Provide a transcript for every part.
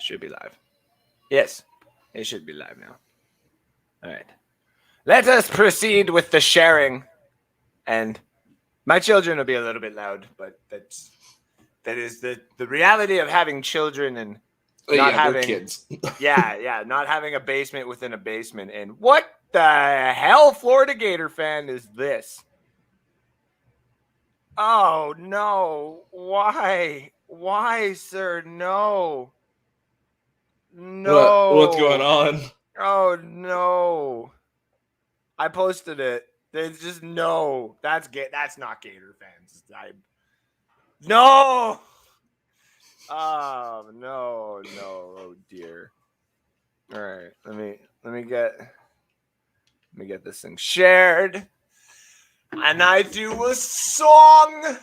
Should be live. Yes, it should be live now. All right. Let us proceed with the sharing. And my children will be a little bit loud, but that is the reality of having children and not having kids. not having a basement within a basement. And what the hell Florida Gator fan is this? Oh no. Why? Why, sir? No. No. What's going on? Oh no. I posted it. There's just no. That's not Gator fans. No. Oh no. Oh dear. All right. Let me get this thing shared. And I do a song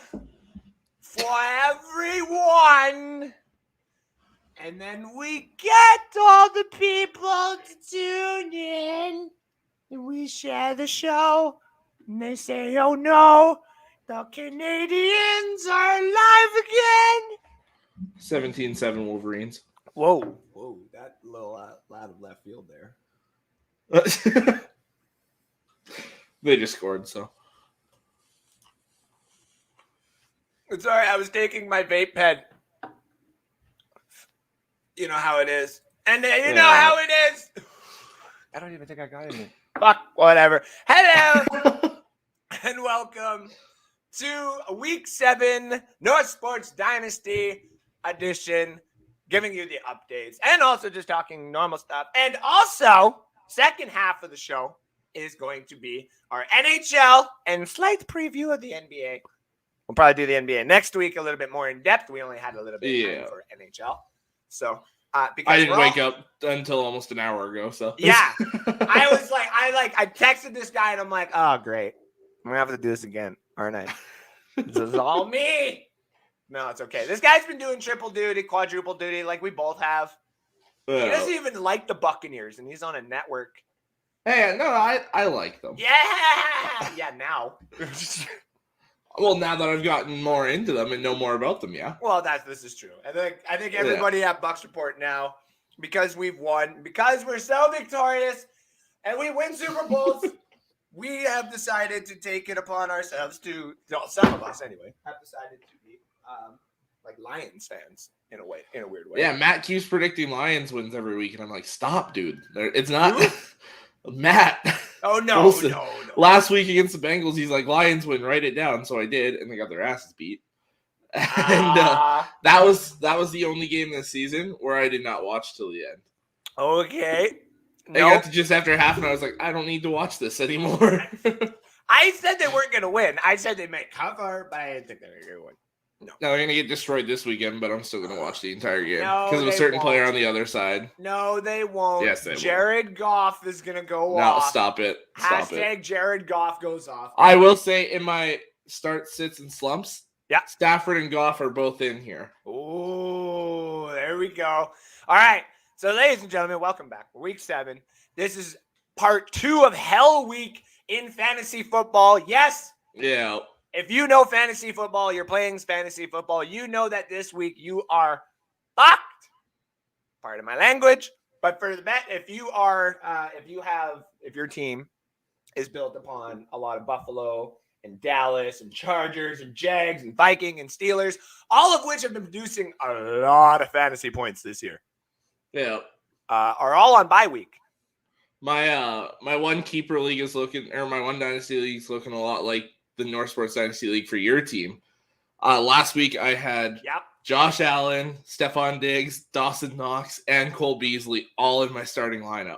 for everyone. And then we get all the people to tune in. And we share the show. And they say, oh no, the Canadians are alive again. 17-7 Wolverines. Whoa, that little out of left field there. They just scored, so. It's all right. I was taking my vape pen. You know how it is. And you know how it is. I don't even think I got it. Fuck, whatever. Hello. And welcome to Week 7 North Sports Dynasty edition. Giving you the updates. And also just talking normal stuff. And also, second half of the show is going to be our NHL and slight preview of the NBA. We'll probably do the NBA next week a little bit more in depth. We only had a little bit of time for NHL. So, because I didn't wake up until almost an hour ago. So, yeah, I texted this guy and I'm like, oh, great. I'm going to have to do this again, aren't I? This is all me. No, it's okay. This guy's been doing triple duty, quadruple duty like we both have. He doesn't even like the Buccaneers, and he's on a network. Hey, no, I like them. Yeah, now. Well, now that I've gotten more into them and know more about them, yeah. Well, this is true. I think everybody at Bucs Report now, because we've won, because we're so victorious, and we win Super Bowls, we have decided to take it upon ourselves to, some of us anyway, have decided to be like Lions fans in a weird way. Yeah, Matt keeps predicting Lions wins every week, and I'm like, stop, dude. It's not Matt. Oh, no. Last week against the Bengals, he's like, Lions win, write it down. So I did, and they got their asses beat. And that was the only game this season where I did not watch till the end. Okay. I got to just after half, and I was like, I don't need to watch this anymore. I said they weren't going to win. I said they might cover, but I didn't think they were going to win. No, they're going to get destroyed this weekend, but I'm still going to watch the entire game because of a certain player on the other side. No, they won't. Yes, they Jared Goff is going to go off. No, stop it. Hashtag Jared Goff goes off. I will say in my start, sits, and slumps, yeah, Stafford and Goff are both in here. Oh, there we go. All right. So, ladies and gentlemen, welcome back. Week 7. This is part 2 of Hell Week in fantasy football. Yes. Yeah. If you know fantasy football, you're playing fantasy football, you know that this week you are fucked. Pardon my language. But for the bet, if your team is built upon a lot of Buffalo and Dallas and Chargers and Jags and Viking and Steelers, all of which have been producing a lot of fantasy points this year. Yeah. Are all on bye week. My one keeper league is looking, or my one dynasty league is looking a lot like the North Sports Dynasty League for your team. Last week I had Josh Allen, Stephon Diggs, Dawson Knox, and Cole Beasley all in my starting lineup.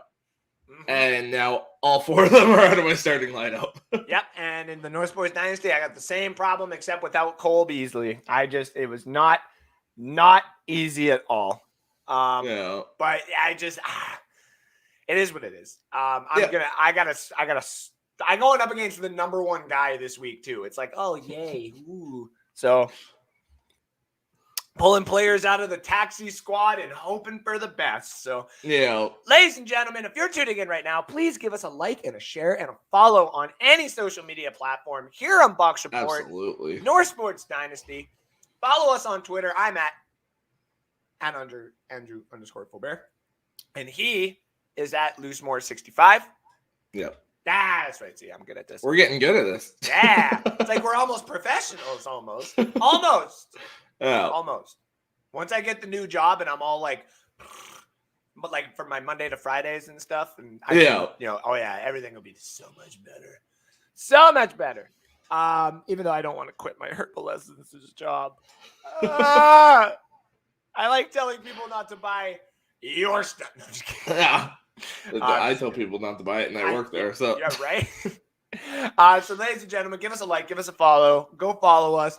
Mm-hmm. And now all 4 of them are out of my starting lineup. Yep, and in the North Sports Dynasty, I got the same problem except without Cole Beasley. It was not easy at all. But it is what it is. I'm going up against the number 1 guy this week, too. It's like, oh, yay. Ooh. So, pulling players out of the taxi squad and hoping for the best. So, ladies and gentlemen, if you're tuning in right now, please give us a like and a share and a follow on any social media platform here on Bucs Report. Absolutely. North Sports Dynasty. Follow us on Twitter. I'm at at Andrew_Fullbear. And he is at Loosemore65. Yep. That's right. See, I'm good at this. We're getting good at this. Yeah. It's like we're almost professionals, almost. Almost. Yeah. Almost. Once I get the new job and I'm all like, but like for my Monday to Fridays and stuff, and everything will be so much better. So much better. Even though I don't want to quit my herbal lessons job. I like telling people not to buy your stuff. No, I'm just kidding. Yeah. I tell people not to buy it, and I work there. So yeah, right. So, ladies and gentlemen, give us a like, give us a follow. Go follow us.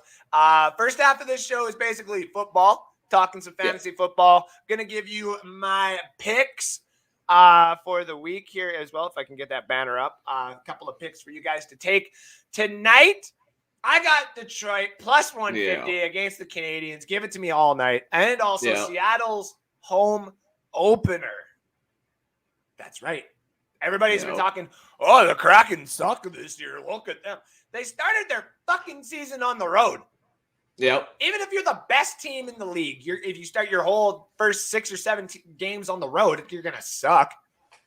First half of this show is basically football, talking some fantasy football. Gonna give you my picks for the week here as well, if I can get that banner up. A couple of picks for you guys to take tonight. I got Detroit plus 150 against the Canadians. Give it to me all night, and also Seattle's home opener. That's right. Everybody's been talking, the Kraken suck this year. Look at them. They started their fucking season on the road. Yep. Even if you're the best team in the league, if you start your whole first 6 or 7 games on the road, you're going to suck.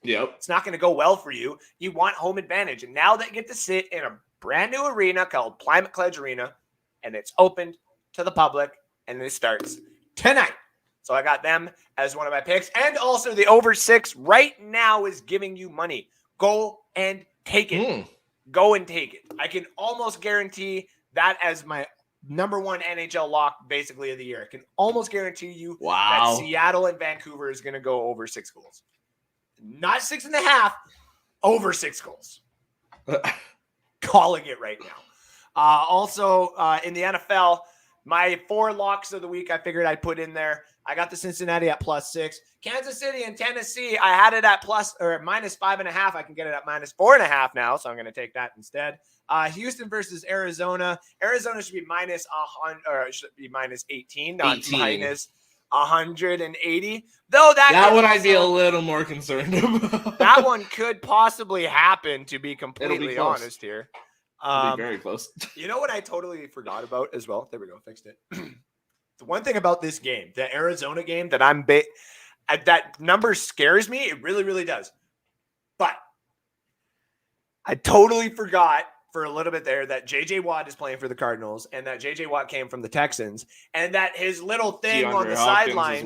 Yep. It's not going to go well for you. You want home advantage. And now they get to sit in a brand new arena called Climate Pledge Arena, and it's opened to the public, and it starts tonight. So I got them as one of my picks. And also the over 6 right now is giving you money. Go and take it. Go and take it. I can almost guarantee that as my number 1 NHL lock basically of the year. I can almost guarantee you that Seattle and Vancouver is going to go over 6 goals. Not 6.5, over 6 goals. Calling it right now. Also in the NFL, my 4 locks of the week I figured I'd put in there. I got the Cincinnati at +6. Kansas City and Tennessee, I had it at -5.5. I can get it at -4.5 now, so I'm going to take that instead. Houston versus Arizona. Arizona should be -100, or should be -18, not 18. -180. Though that one I'd be a little more concerned about. That one could possibly happen, to be completely honest here. It'll be very close. You know what I totally forgot about as well? There we go. Fixed it. The one thing about this game, the Arizona game, that that number scares me. It really, really does. But I totally forgot for a little bit there that J.J. Watt is playing for the Cardinals, and that J.J. Watt came from the Texans, and that his little thing on the sideline,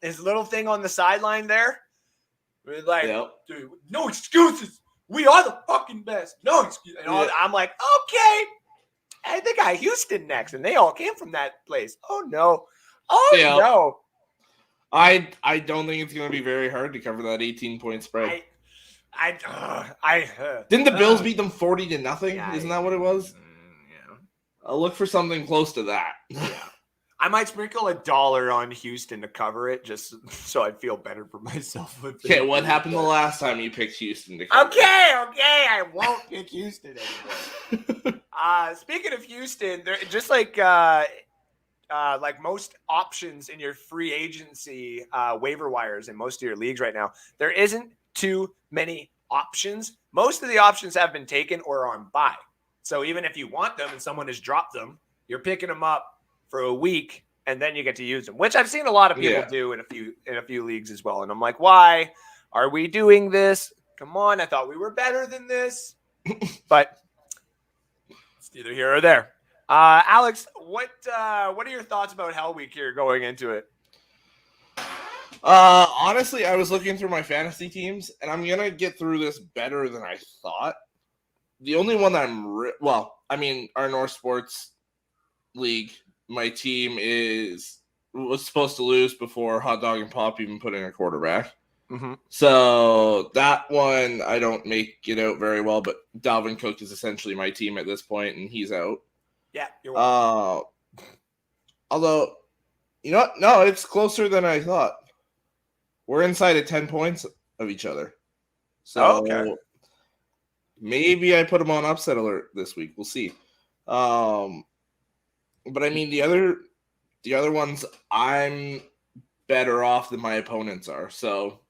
his little thing on the sideline there, was like, dude, no excuses. We are the fucking best. No excuses. I'm like, okay. I think I Houston next, and they all came from that place. Oh no! No! I don't think it's going to be very hard to cover that 18-point spread. Didn't the Bills beat them 40-0? Yeah, Isn't that what it was? Yeah. I'll look for something close to that. Yeah. I might sprinkle $1 on Houston to cover it, just so I feel better for myself. Okay, what happened the last time you picked Houston to cover? Okay, I won't pick Houston anymore. Speaking of Houston, they're just like most options in your free agency waiver wires in most of your leagues right now, there isn't too many options. Most of the options have been taken or are on bye. So even if you want them and someone has dropped them, you're picking them up for a week and then you get to use them, which I've seen a lot of people do in a few leagues as well. And I'm like, why are we doing this? Come on, I thought we were better than this. But it's neither here or there. Alex, what are your thoughts about Hell Week here going into it? Honestly, I was looking through my fantasy teams, and I'm gonna get through this better than I thought. The only one that our North Sports League, my team was supposed to lose before Hot Dog and Pop even put in a quarterback. Mm-hmm. So that one I don't make it out very well, but Dalvin Cook is essentially my team at this point, and he's out. Yeah, you're welcome. Although, you know what? No, it's closer than I thought. We're inside of 10 points of each other. So maybe I put him on upset alert this week. We'll see. But I mean, the other ones, I'm better off than my opponents are. So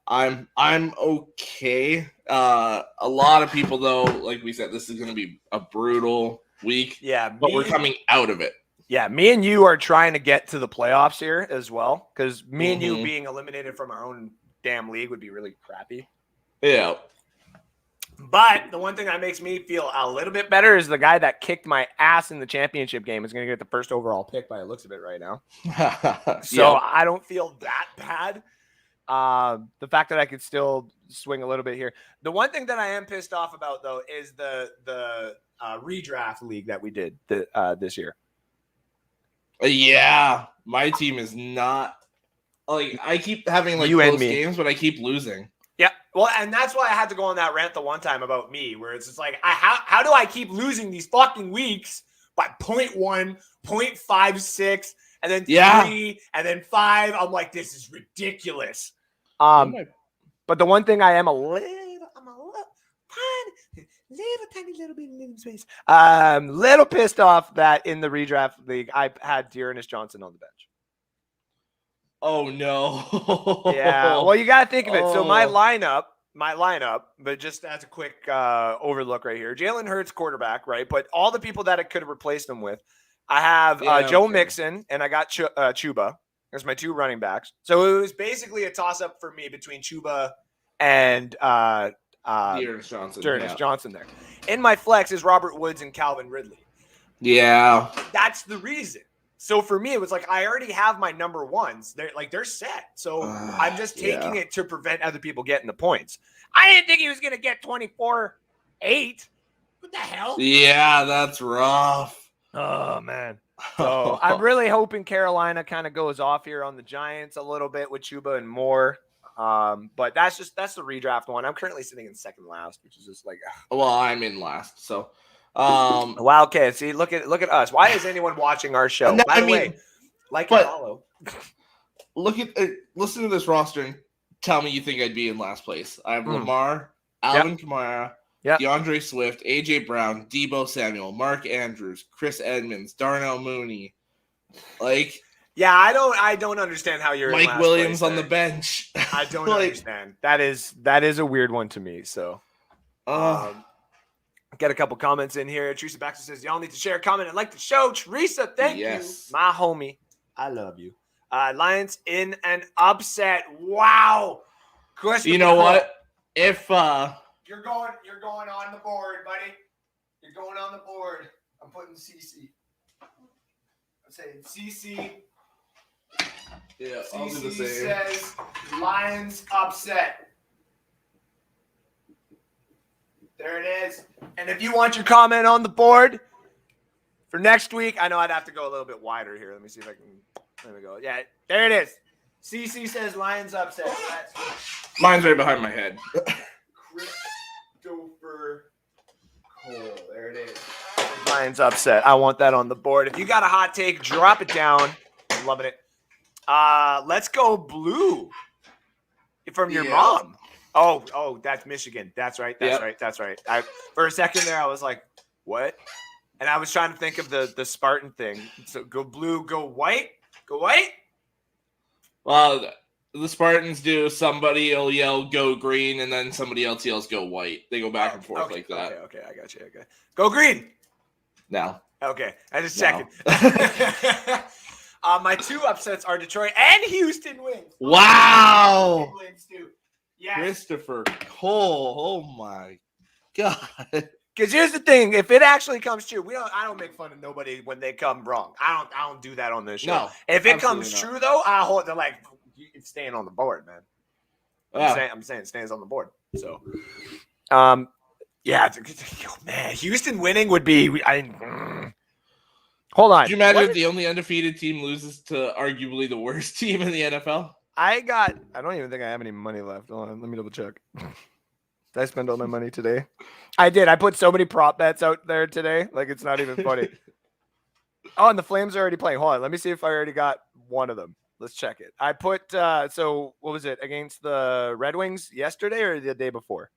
I'm okay. A lot of people, though, like we said, this is going to be a brutal week. Yeah, but we're coming out of it. Yeah, me and you are trying to get to the playoffs here as well, because me and you being eliminated from our own damn league would be really crappy. Yeah. But the one thing that makes me feel a little bit better is the guy that kicked my ass in the championship game is going to get the first overall pick by the looks of it right now. So I don't feel that bad. The fact that I could still swing a little bit here. The one thing that I am pissed off about, though, is the redraft league that we did this year. Yeah, my team is not like I keep having like close games, but I keep losing. Yeah, well, and that's why I had to go on that rant the one time about me, where it's just like, how do I keep losing these fucking weeks by 0.1, 0.56, and then 3, and then 5? I'm like, this is ridiculous. But the one thing I am a little pissed off that in the redraft league, I had Dearness Johnson on the bench. Oh, no. Yeah. Well, you got to think of it. So my lineup, but just as a quick overlook right here, Jalen Hurts quarterback, right? But all the people that I could have replaced him with, I have Joe Mixon and I got Chuba. There's my 2 running backs. So it was basically a toss-up for me between Chuba and Dearness Johnson there. In my flex is Robert Woods and Calvin Ridley. Yeah. That's the reason. So for me, it was like I already have my number ones. They're set. So I'm just taking it to prevent other people getting the points. I didn't think he was going to get 24-8. What the hell? Yeah, that's rough. Oh, man. So I'm really hoping Carolina kind of goes off here on the Giants a little bit with Chuba and Moore. But that's the redraft one. I'm currently sitting in second last, which is just like, well, I'm in last. So wow, okay. See, look at us. Why is anyone watching our show? No, By the way, and follow. Listen to this roster and tell me you think I'd be in last place. I have Lamar, Alvin Kamara, DeAndre Swift, AJ Brown, Deebo Samuel, Mark Andrews, Chris Edmonds, Darnell Mooney. Like, yeah, I don't understand how you're Mike in last Williams place on the bench. I don't understand. That is a weird one to me. So, get a couple comments in here. Teresa Baxter says, y'all need to share a comment and like the show. Teresa, thank you. My homie. I love you. Lions in an upset. Wow. You know what? If you're going on the board, buddy. You're going on the board. I'm putting CC. I'm saying CC. Yeah, CC says Lions upset. There it is. And if you want your comment on the board for next week, I know I'd have to go a little bit wider here. Let me see if I can. There we go. Yeah, there it is. CC says Lions upset. Mine's right behind my head. Christopher Cole. There it is. Lions upset. I want that on the board. If you got a hot take, drop it down. I'm loving it. Let's go blue from your mom. Oh, that's Michigan. That's right. That's right. For a second there, I was like, what? And I was trying to think of the Spartan thing. So go blue, go white. Go white? Well, the Spartans do. Somebody will yell, go green, and then somebody else yells, go white. They go back and forth like that. Okay, I got you. Okay. Go green. No. Okay, I just checking. My 2 upsets are Detroit and Houston wins. Wow. Wins too. Yes. Christopher Cole. Oh my God. Because here's the thing: if it actually comes true, I don't make fun of nobody when they come wrong. I don't do that on this show. No, if it comes true though, I hold. They're like, it's staying on the board, man. I'm saying it stays on the board. So, yeah, man, Houston winning would be. Hold on. Could you imagine if the only undefeated team loses to arguably the worst team in the NFL? I don't even think I have any money left. Hold on, let me double check. Did I spend all my money today? I did. I put so many prop bets out there today. Like, it's not even funny. Oh, and the Flames are already playing. Hold on. Let me see if I already got one of them. Let's check it. I put, so what was it? Against the Red Wings yesterday or the day before?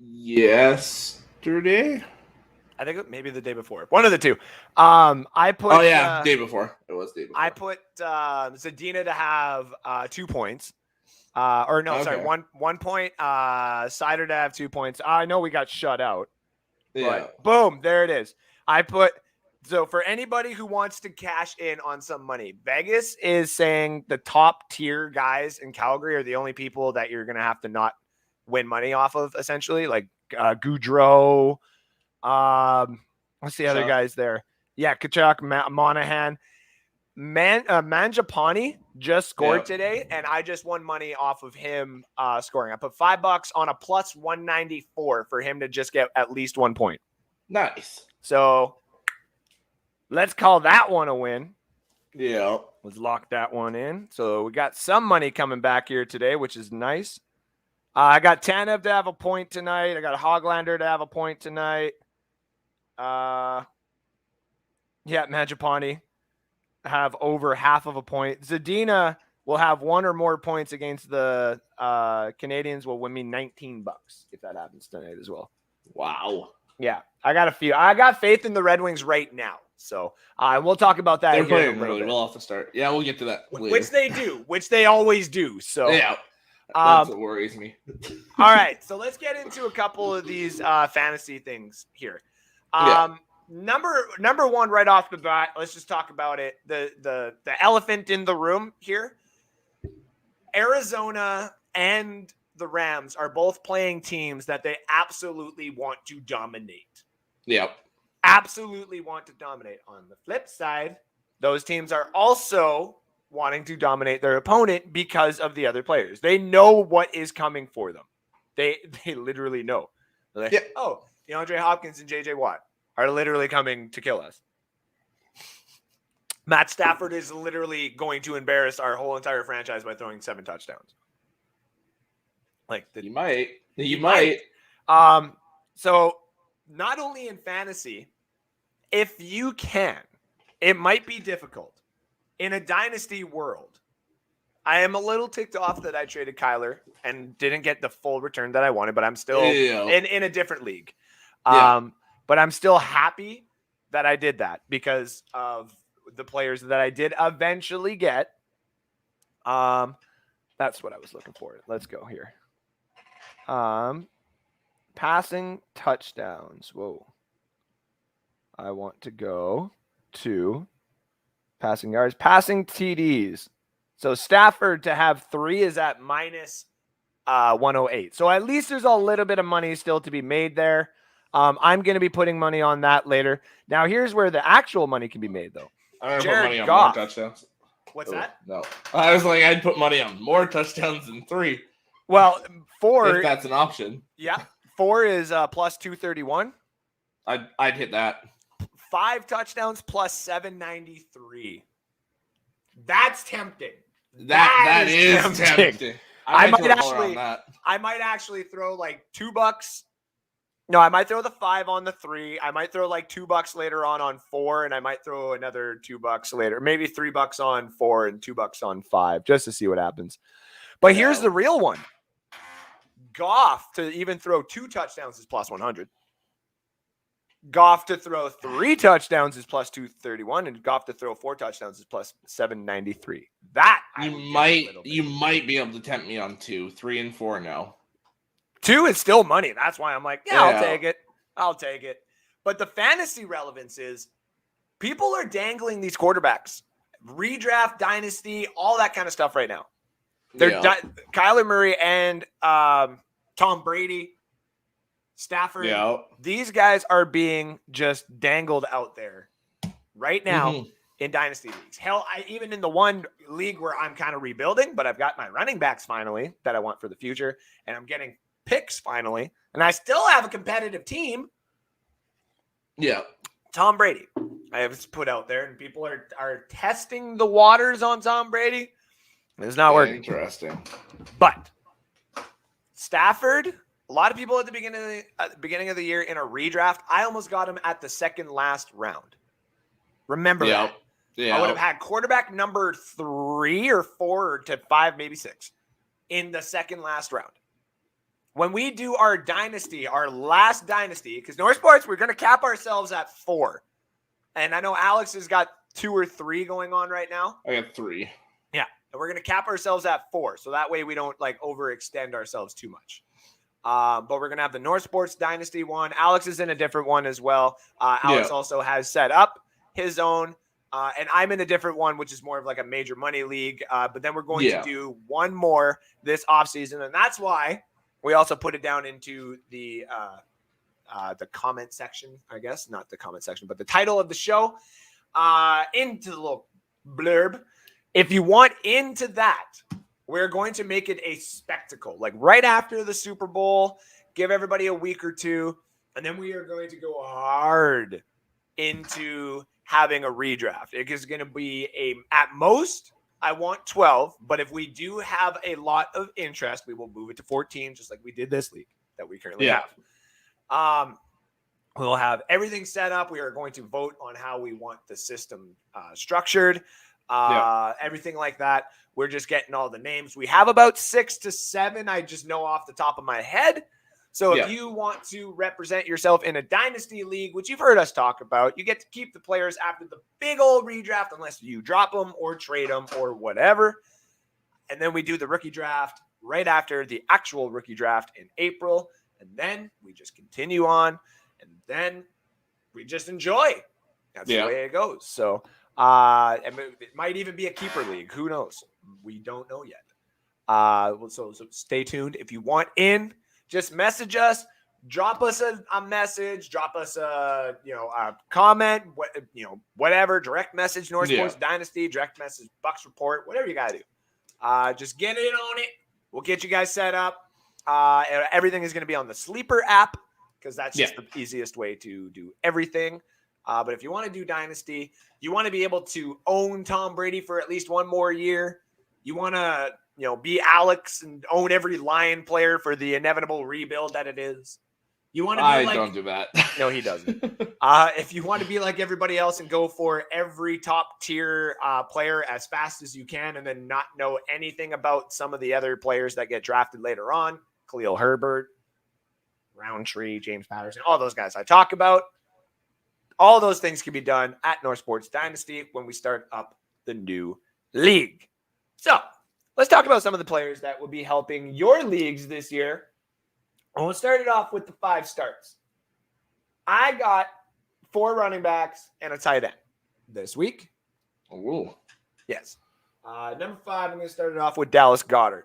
Yesterday? I think maybe the day before. One of the two. I put. Oh, yeah. Day before. It was day before. I put Zadina to have 2 points. Sorry, 1 point. Sider to have 2 points. I know we got shut out. Yeah. But boom, there it is. I put So for anybody who wants to cash in on some money, Vegas is saying the top tier guys in Calgary are the only people that you're going to have to not win money off of, essentially. Like Goudreau. What's the other guys there? Yeah, Kachuk, Monahan. Mangiapane just scored today, and I just won money off of him scoring. I put $5 on a plus 194 for him to just get at least 1 point. Nice. So let's call that one a win. Yeah. Let's lock that one in. So we got some money coming back here today, which is nice. I got Tanev to have a point tonight. I got Hoglander to have a point tonight. Yeah, Mangiapane have over half of a point. Zadina will have one or more points against the Canadians. Will win me $19 if that happens tonight as well. Wow. Yeah, I got a few. I got faith in the Red Wings right now. So we'll talk about that. They're playing really well off the start. Yeah, we'll get to that later. Which they do, which they always do. So yeah, that's what worries me. All right, so let's get into a couple of these fantasy things here. Number one, right off the bat, let's just talk about it. The elephant in the room here. Arizona and the Rams are both playing teams that they absolutely want to dominate. Yep. Absolutely want to dominate. On the flip side, those teams are also wanting to dominate their opponent because of the other players. They know what is coming for them. They literally know. They're like, oh, DeAndre Hopkins and J.J. Watt are literally coming to kill us. Matt Stafford is literally going to embarrass our whole entire franchise by throwing 7 touchdowns. You might. So not only in fantasy, if you can, it might be difficult in a dynasty world. I am a little ticked off that I traded Kyler and didn't get the full return that I wanted, but I'm still in a different league. But I'm still happy that I did that because of the players that I did eventually get. That's what I was looking for. Let's go here. Passing touchdowns. Whoa. I want to go to passing yards, passing TDs. So Stafford to have 3 is at minus 108. So at least there's a little bit of money still to be made there. I'm going to be putting money on that later. Now, here's where the actual money can be made, though. I'm going to put money on more touchdowns. What's that? No. I was like, I'd put money on more touchdowns than 3. Well, 4. If that's an option. Yeah. 4 is plus 231. I'd hit that. 5 touchdowns plus 793. That's tempting. That is tempting. I might actually throw like $2. No, I might throw the 5 on the 3. I might throw like $2 later on 4, and I might throw another $2 later. Maybe $3 on 4 and $2 on 5, just to see what happens. But here's the real one. Goff to even throw 2 touchdowns is plus 100. Goff to throw 3 touchdowns is plus 231, and Goff to throw 4 touchdowns is plus 793. That you might be able to tempt me on 2, 3, and 4 now. 2 is still money. That's why I'm like, I'll take it. But the fantasy relevance is people are dangling these quarterbacks, redraft, dynasty, all that kind of stuff right now. They're Kyla Murray and Tom Brady, Stafford. These guys are being just dangled out there right now in dynasty leagues. Hell, even in the one league where I'm kind of rebuilding, but I've got my running backs finally that I want for the future, and I'm getting picks finally, and I still have a competitive team. Yeah. Tom Brady, I have put out there, and people are testing the waters on Tom Brady. It's not working. Interesting. But Stafford, a lot of people at the beginning of the year in a redraft, I almost got him at the second last round. Remember that. Yeah. I would have had quarterback number 3 or 4 to 5, maybe 6 in the second last round. When we do our dynasty, our last dynasty, because North Sports, we're going to cap ourselves at 4. And I know Alex has got 2 or 3 going on right now. I got 3. Yeah. And we're going to cap ourselves at 4. So that way we don't overextend ourselves too much. But we're going to have the North Sports Dynasty one. Alex is in a different one as well. Alex also has set up his own. And I'm in a different one, which is more of like a major money league. But then we're going to do one more this offseason. And that's why we also put it down into the comment section, I guess. Not the comment section, but the title of the show. Into the little blurb. If you want into that, we're going to make it a spectacle. Like right after the Super Bowl, give everybody a week or two. And then we are going to go hard into having a redraft. It is going to be at most, I want 12, but if we do have a lot of interest, we will move it to 14, just like we did this league that we currently have. We'll have everything set up. We are going to vote on how we want the system structured, everything like that. We're just getting all the names. We have about 6 to 7. I just know off the top of my head. So if you want to represent yourself in a Dynasty League, which you've heard us talk about, you get to keep the players after the big old redraft unless you drop them or trade them or whatever. And then we do the rookie draft right after the actual rookie draft in April. And then we just continue on. And then we just enjoy. That's the way it goes. So it might even be a keeper league. Who knows? We don't know yet. So stay tuned. If you want in, just message us, drop us a message, drop us a comment, whatever, direct message, North Sports Dynasty, direct message, Bucks Report, whatever you got to do. Just get in on it. We'll get you guys set up. Everything is going to be on the Sleeper app because that's just the easiest way to do everything. But if you want to do Dynasty, you want to be able to own Tom Brady for at least one more year. You want to be Alex and own every Lion player for the inevitable rebuild that it is. You want to be don't do that. No, he doesn't. If you want to be like everybody else and go for every top tier player as fast as you can and then not know anything about some of the other players that get drafted later on, Khalil Herbert, Roundtree, James Patterson, all those guys I talk about, all those things can be done at North Sports Dynasty when we start up the new league. So let's talk about some of the players that will be helping your leagues this year. And we'll start it off with the 5 starts. I got 4 running backs and a tight end this week. Oh, yes. Number 5, I'm going to start it off with Dallas Goddard.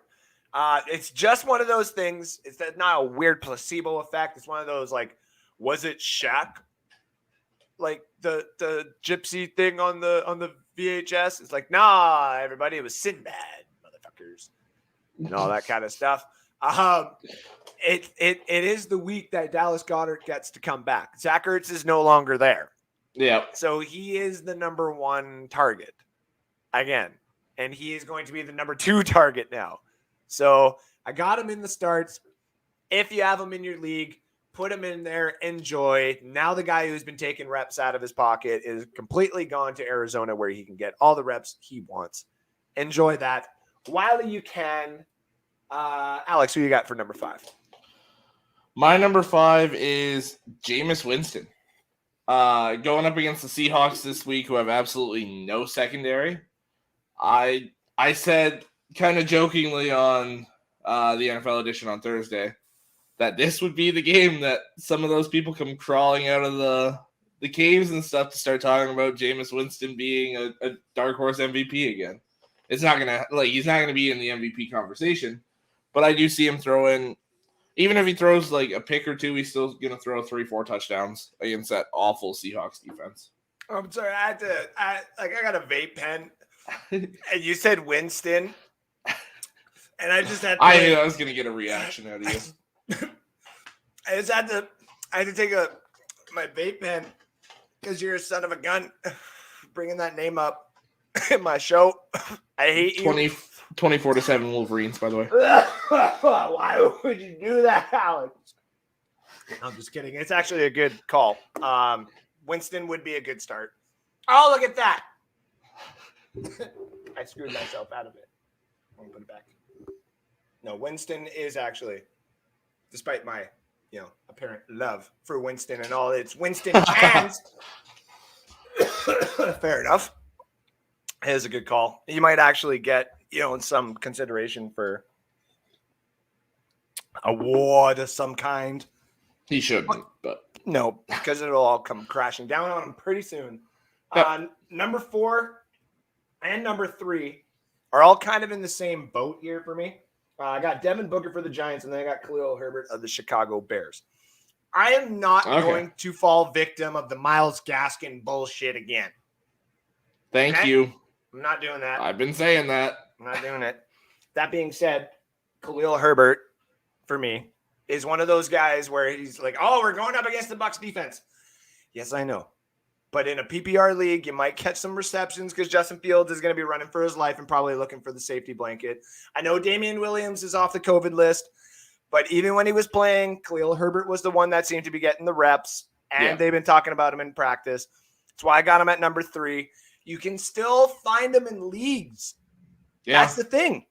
It's just one of those things. It's not a weird placebo effect. It's one of those was it Shaq? Like the gypsy thing on the VHS? It's like, nah, everybody, it was Sinbad. And all that kind of stuff. It is the week that Dallas Goddard gets to come back. Zach Ertz is no longer there. Yeah. So he is the number 1 target again. And he is going to be the number 2 target now. So I got him in the starts. If you have him in your league, put him in there. Enjoy. Now the guy who's been taking reps out of his pocket is completely gone to Arizona where he can get all the reps he wants. Enjoy that while you can. Alex, who you got for number 5? My number 5 is Jameis Winston. Going up against the Seahawks this week, who have absolutely no secondary. I said kind of jokingly on the NFL edition on Thursday that this would be the game that some of those people come crawling out of the caves and stuff to start talking about Jameis Winston being a dark horse MVP again. It's not gonna he's not gonna be in the MVP conversation, but I do see him throwing. Even if he throws a pick or 2, he's still gonna throw 3-4 touchdowns against that awful Seahawks defense. I'm sorry, I got a vape pen, and you said Winston, and I just had. I knew I was gonna get a reaction out of you. I had to take my vape pen because you're a son of a gun, bringing that name up in my show. I hate you. 24-7 Wolverines, by the way. Why would you do that, Alex? I'm just kidding. It's actually a good call. Winston would be a good start. Oh, look at that. I screwed myself out of it. I'm going to put it back. No, Winston is actually, despite my, apparent love for Winston and all its Winston chants. Fair enough. It is a good call. You might actually get, some consideration for award of some kind. He shouldn't, but no, because it'll all come crashing down on him pretty soon. Number 4 and number 3 are all kind of in the same boat here for me. I got Devin Booker for the Giants, and then I got Khalil Herbert of the Chicago Bears. I am not going to fall victim of the Myles Gaskin bullshit again. Thank you. I'm not doing that. I've been saying that. I'm not doing it. That being said, Khalil Herbert, for me, is one of those guys where he's like, oh, we're going up against the Bucs defense. Yes, I know. But in a PPR league, you might catch some receptions because Justin Fields is going to be running for his life and probably looking for the safety blanket. I know Damien Williams is off the COVID list, but even when he was playing, Khalil Herbert was the one that seemed to be getting the reps, and they've been talking about him in practice. That's why I got him at number 3. You can still find him in leagues. Yeah. That's the thing.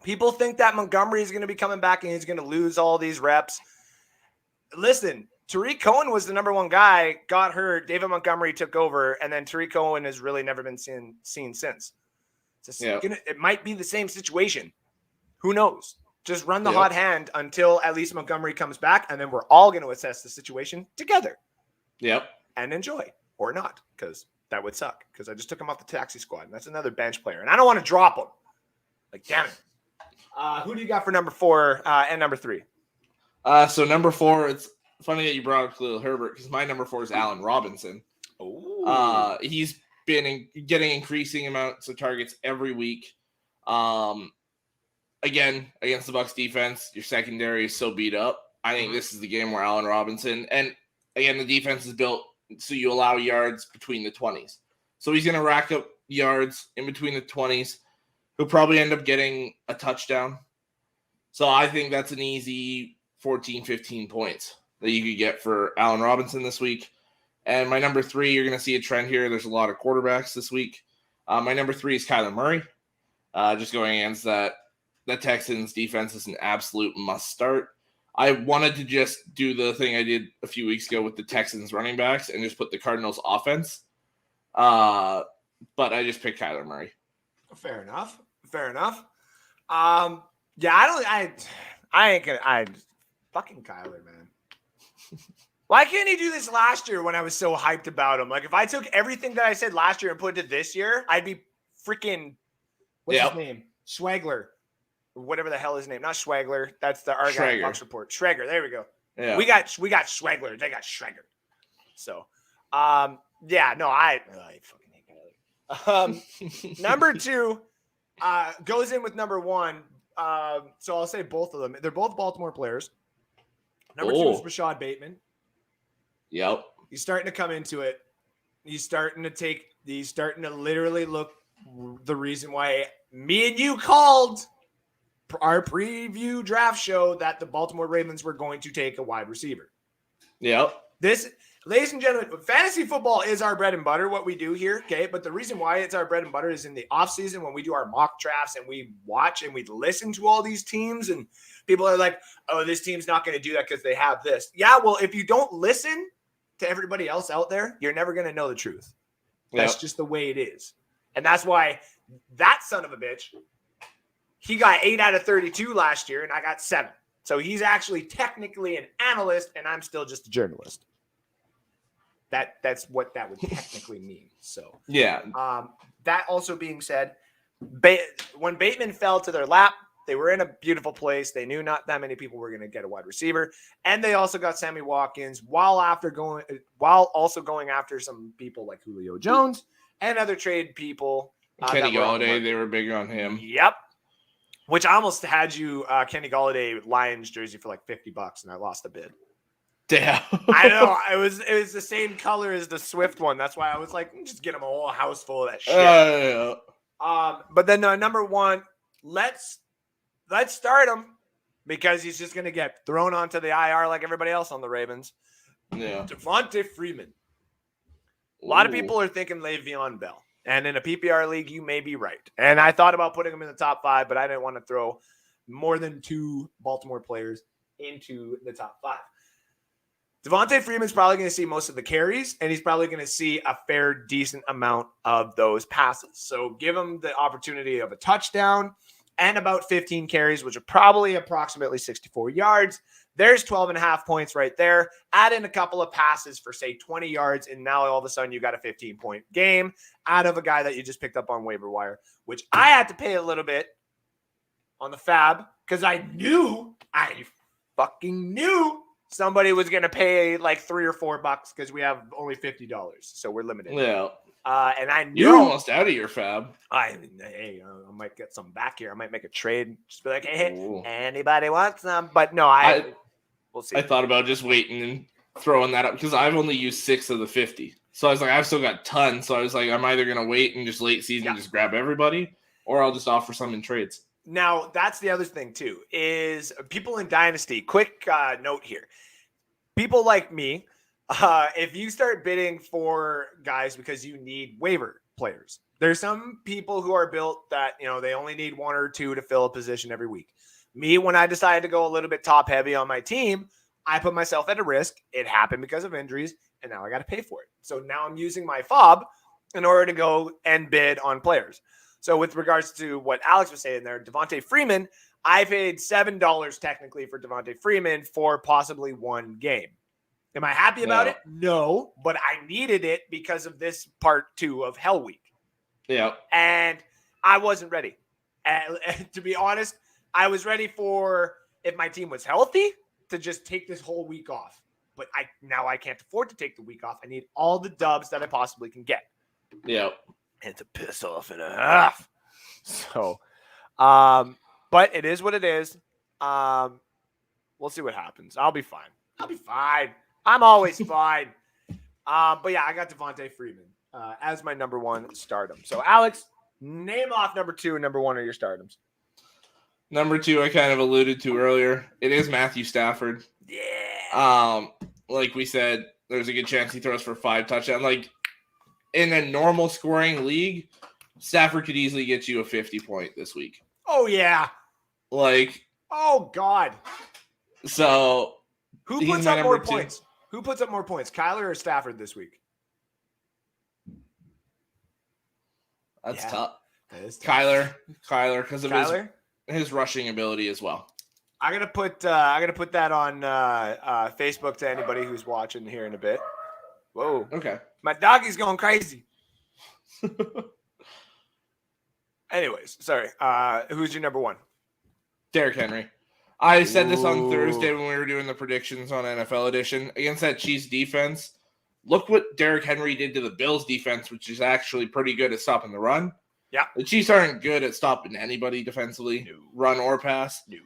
People think that Montgomery is going to be coming back and he's going to lose all these reps. Listen, Tariq Cohen was the number 1 guy, got hurt. David Montgomery took over, and then Tariq Cohen has really never been seen since. It might be the same situation. Who knows? Just run the hot hand until at least Montgomery comes back, and then we're all going to assess the situation together. Yep. And enjoy, or not, because that would suck, because I just took him off the taxi squad, and that's another bench player, and I don't want to drop him. Like, damn it. Who do you got for number 4 and number 3? So number 4, it's funny that you brought up Khalil Herbert because my number 4 is Allen Robinson. Oh, he's been getting increasing amounts of targets every week. Again, against the Bucs defense, your secondary is so beat up. I think this is the game where Allen Robinson, and again, the defense is built so you allow yards between the 20s. So he's going to rack up yards in between the 20s. He'll probably end up getting a touchdown. So I think that's an easy 14, 15 points that you could get for Allen Robinson this week. And my number 3, you're going to see a trend here. There's a lot of quarterbacks this week. My number 3 is Kyla Murray. Just going against that Texans defense is an absolute must start. I wanted to just do the thing I did a few weeks ago with the Texans running backs and just put the Cardinals offense. But I just picked Kyla Murray. Fair enough. I fucking Kyler, man. Why can't he do this last year when I was so hyped about him? Like, if I took everything that I said last year and put it this year, I'd be freaking, what's his name? Swagler. Whatever the hell his name. Not Swagler. That's the Argyle Fox report. Schrager. There we go. Yeah. We got Swagler. They got Schrager. So, I fucking hate Kyler. Number 2 goes in with number 1. So I'll say both of them. They're both Baltimore players. Number 2 is Rashad Bateman. Yep. He's starting to come into it. He's starting to literally look the reason why me and you called our preview draft show that the Baltimore Ravens were going to take a wide receiver. Yep. This, ladies and gentlemen, fantasy football is our bread and butter, what we do here, okay? But the reason why it's our bread and butter is in the offseason when we do our mock drafts and we watch and we listen to all these teams and people are like, oh, this team's not going to do that because they have this. Yeah, well, if you don't listen to everybody else out there, you're never going to know the truth. That's just the way it is. And that's why that son of a bitch, he got 8 out of 32 last year and I got 7. So he's actually technically an analyst and I'm still just a journalist. That's what that would technically mean. So yeah. That also being said, when Bateman fell to their lap, they were in a beautiful place. They knew not that many people were going to get a wide receiver, and they also got Sammy Watkins while also going after some people like Julio Jones and other trade people. Kenny Golladay, they were big on him. Yep. Which I almost had you Kenny Golladay Lions jersey for like $50, and I lost a bid. Damn. I know. It was the same color as the Swift one. That's why I was like, just get him a whole house full of that shit. But then number 1, let's start him because he's just going to get thrown onto the IR like everybody else on the Ravens. Yeah. Devonta Freeman. A lot of people are thinking Le'Veon Bell. And in a PPR league, you may be right. And I thought about putting him in the top 5, but I didn't want to throw more than 2 Baltimore players into the top 5. Devonta Freeman's probably going to see most of the carries, and he's probably going to see a fair, decent amount of those passes. So give him the opportunity of a touchdown. and about 15 carries, which are probably approximately 64 yards. There's 12.5 points right there. Add in a couple of passes for, say, 20 yards, and now all of a sudden you got a 15-point game out of a guy that you just picked up on waiver wire, which I had to pay a little bit on the fab because I fucking knew somebody was going to pay like $3 or $4 because we have only $50. So we're limited. Yeah. And I knew you're almost out of your fab. I might get some back here. I might make a trade. Just be like, hey, anybody want some? But no, we'll see. I thought about just waiting and throwing that up because I've only used 6 of the 50. So I was like, I've still got tons. So I was like, I'm either going to wait and just late season just grab everybody, or I'll just offer some in trades. Now, that's the other thing, too, is people in Dynasty. Quick note here. People like me, if you start bidding for guys because you need waiver players, there's some people who are built that, they only need 1 or 2 to fill a position every week. Me, when I decided to go a little bit top heavy on my team, I put myself at a risk. It happened because of injuries, and now I got to pay for it. So now I'm using my FOB in order to go and bid on players. So with regards to what Alex was saying there, Devontae Freeman, I paid $7 technically for Devontae Freeman for possibly 1 game. Am I happy about it? No, but I needed it because of this part 2 of Hell Week. Yeah. And I wasn't ready. And to be honest, I was ready for, if my team was healthy, to just take this whole week off. But now I can't afford to take the week off. I need all the dubs that I possibly can get. Yeah. And it's a piss off and a half. So, but it is what it is. We'll see what happens. I'll be fine. I'm always fine. But yeah, I got Devontae Freeman as my number 1 stardom. So Alex, name off number 2 and number 1 are your stardoms. Number 2, I kind of alluded to earlier. It is Matthew Stafford. Yeah. Like we said, there's a good chance he throws for 5 touchdowns. Like, in a normal scoring league, Stafford could easily get you a 50-point this week. Oh, yeah. Like. Oh, God. So. Who puts up more points? Who puts up more points, Kyler or Stafford this week? That's tough. That is tough. Kyler, because of his rushing ability as well. I'm gonna put that on Facebook to anybody who's watching here in a bit. Whoa. Okay. My doggy's going crazy. Anyways, sorry. Who's your number 1? Derrick Henry. I said this on Thursday when we were doing the predictions on NFL Edition. Against that Chiefs defense, look what Derrick Henry did to the Bills defense, which is actually pretty good at stopping the run. Yeah. The Chiefs aren't good at stopping anybody defensively, run or pass. No.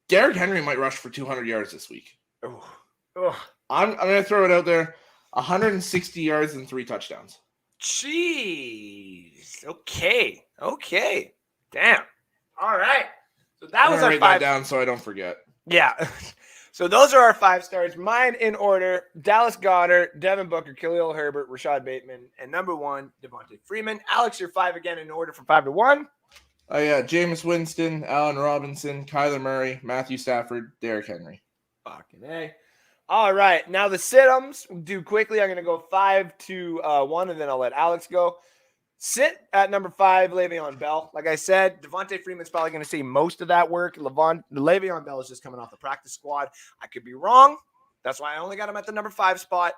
Derrick Henry might rush for 200 yards this week. Oh. I'm going to throw it out there. 160 yards and 3 touchdowns. Jeez. Okay. Damn. All right. So that was our 5. That down so I don't forget. Yeah. So those are our 5 stars. Mine in order: Dallas Goddard, Devin Booker, Khalil Herbert, Rashad Bateman, and number 1, Devontae Freeman. Alex, your 5 again in order from 5 to 1. Oh yeah, Jameis Winston, Allen Robinson, Kyla Murray, Matthew Stafford, Derrick Henry. Fucking A. All right. Now the sit-ums. We'll do quickly. I'm going to go 5 to 1, and then I'll let Alex go. Sit at number 5, Le'Veon Bell. Like I said, Devontae Freeman's probably going to see most of that work. Le'Veon Bell is just coming off the practice squad. I could be wrong. That's why I only got him at the number 5 spot.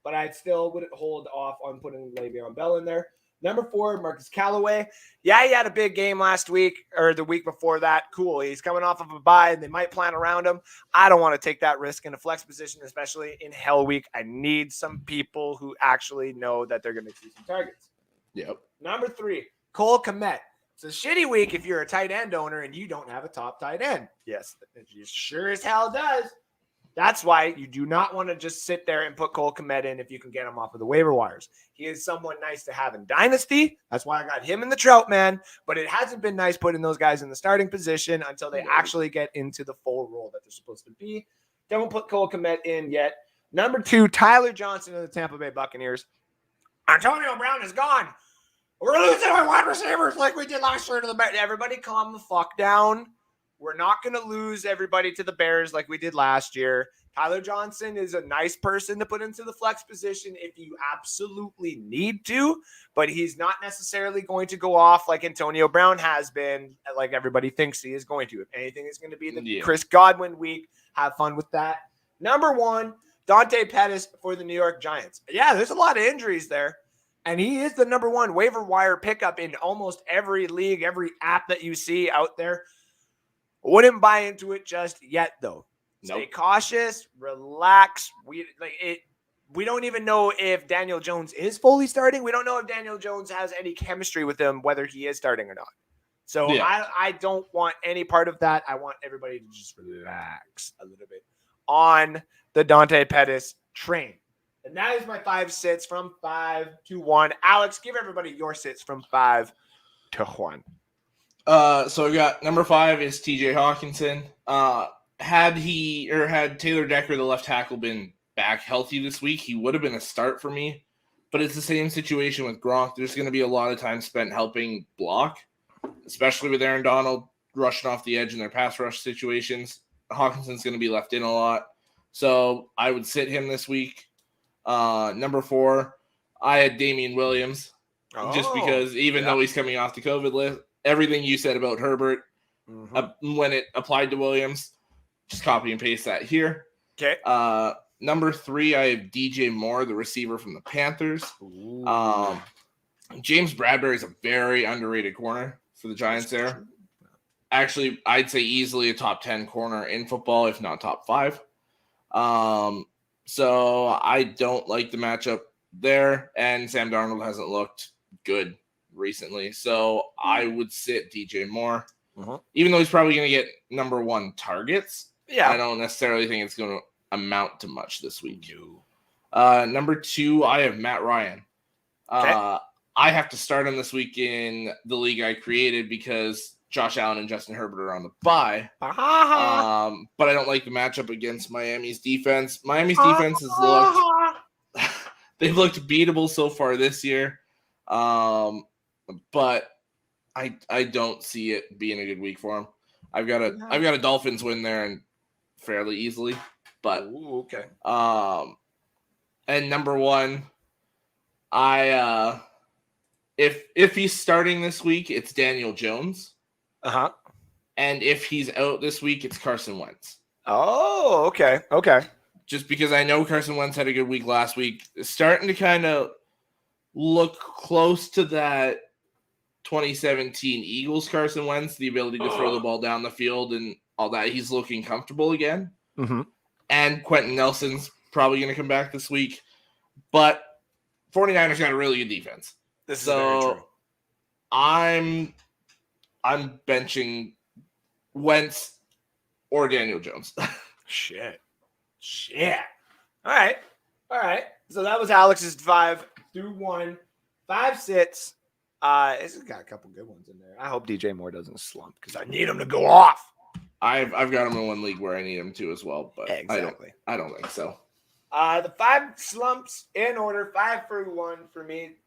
But I still wouldn't hold off on putting Le'Veon Bell in there. Number 4, Marcus Callaway. Yeah, he had a big game last week or the week before that. Cool. He's coming off of a bye, and they might plan around him. I don't want to take that risk in a flex position, especially in Hell Week. I need some people who actually know that they're going to see some targets. Yep. Number 3, Cole Kmet. It's a shitty week if you're a tight end owner and you don't have a top tight end. Yes, it sure as hell does. That's why you do not want to just sit there and put Cole Kmet in if you can get him off of the waiver wires. He is someone nice to have in Dynasty. That's why I got him in the Trout Man. But it hasn't been nice putting those guys in the starting position until they actually get into the full role that they're supposed to be. Don't put Cole Kmet in yet. Number 2, Tyler Johnson of the Tampa Bay Buccaneers. Antonio Brown is gone. We're losing our wide receivers like we did last year to the Bears. Everybody calm the fuck down. We're not going to lose everybody to the Bears like we did last year. Tyler Johnson is a nice person to put into the flex position if you absolutely need to, but he's not necessarily going to go off like Antonio Brown has been, like everybody thinks he is going to. If anything, it's going to be the Chris Godwin week. Have fun with that. Number 1, Dante Pettis for the New York Giants. Yeah, there's a lot of injuries there. And he is the number 1 waiver wire pickup in almost every league, every app that you see out there. Wouldn't buy into it just yet, though. Stay cautious, relax. We don't even know if Daniel Jones is fully starting. We don't know if Daniel Jones has any chemistry with him, whether he is starting or not. So I don't want any part of that. I want everybody to just relax a little bit on the Dante Pettis train. And that is my 5 sits from 5 to 1. Alex, give everybody your sits from 5 to 1. So we got number 5 is TJ Hawkinson. Had Taylor Decker, the left tackle, been back healthy this week, he would have been a start for me. But it's the same situation with Gronk. There's going to be a lot of time spent helping block, especially with Aaron Donald rushing off the edge in their pass rush situations. Hawkinson's going to be left in a lot. So I would sit him this week. Number 4, I had Damien Williams. Just because even though he's coming off the COVID list, everything you said about Herbert, when it applied to Williams, just copy and paste that here. Okay. Number 3, I have DJ Moore, the receiver from the Panthers. James Bradbury is a very underrated corner for the Giants there. Actually, I'd say easily a top 10 corner in football, if not top 5. So I don't like the matchup there, and Sam Darnold hasn't looked good recently. So I would sit DJ Moore, even though he's probably going to get number 1 targets. Yeah, I don't necessarily think it's going to amount to much this week. Number 2, I have Matt Ryan. I have to start him this week in the league I created because Josh Allen and Justin Herbert are on the bye. But I don't like the matchup against Miami's defense. Miami's defense has they've looked beatable so far this year. But I don't see it being a good week for him. I've got a Dolphins win there and fairly easily. But and number 1, I if he's starting this week, it's Daniel Jones. And if he's out this week, it's Carson Wentz. Oh, okay. Just because I know Carson Wentz had a good week last week, it's starting to kind of look close to that 2017 Eagles Carson Wentz, the ability to throw the ball down the field and all that. He's looking comfortable again. And Quentin Nelson's probably going to come back this week. But 49ers got a really good defense. This is very true. I'm benching Wentz or Daniel Jones. Shit. All right. So that was Alex's 5 through 1. 5 sits. It's got a couple good ones in there. I hope DJ Moore doesn't slump because I need him to go off. I've got him in one league where I need him to as well, but exactly. I don't think so. The 5 slumps in order, 5 for 1 for me.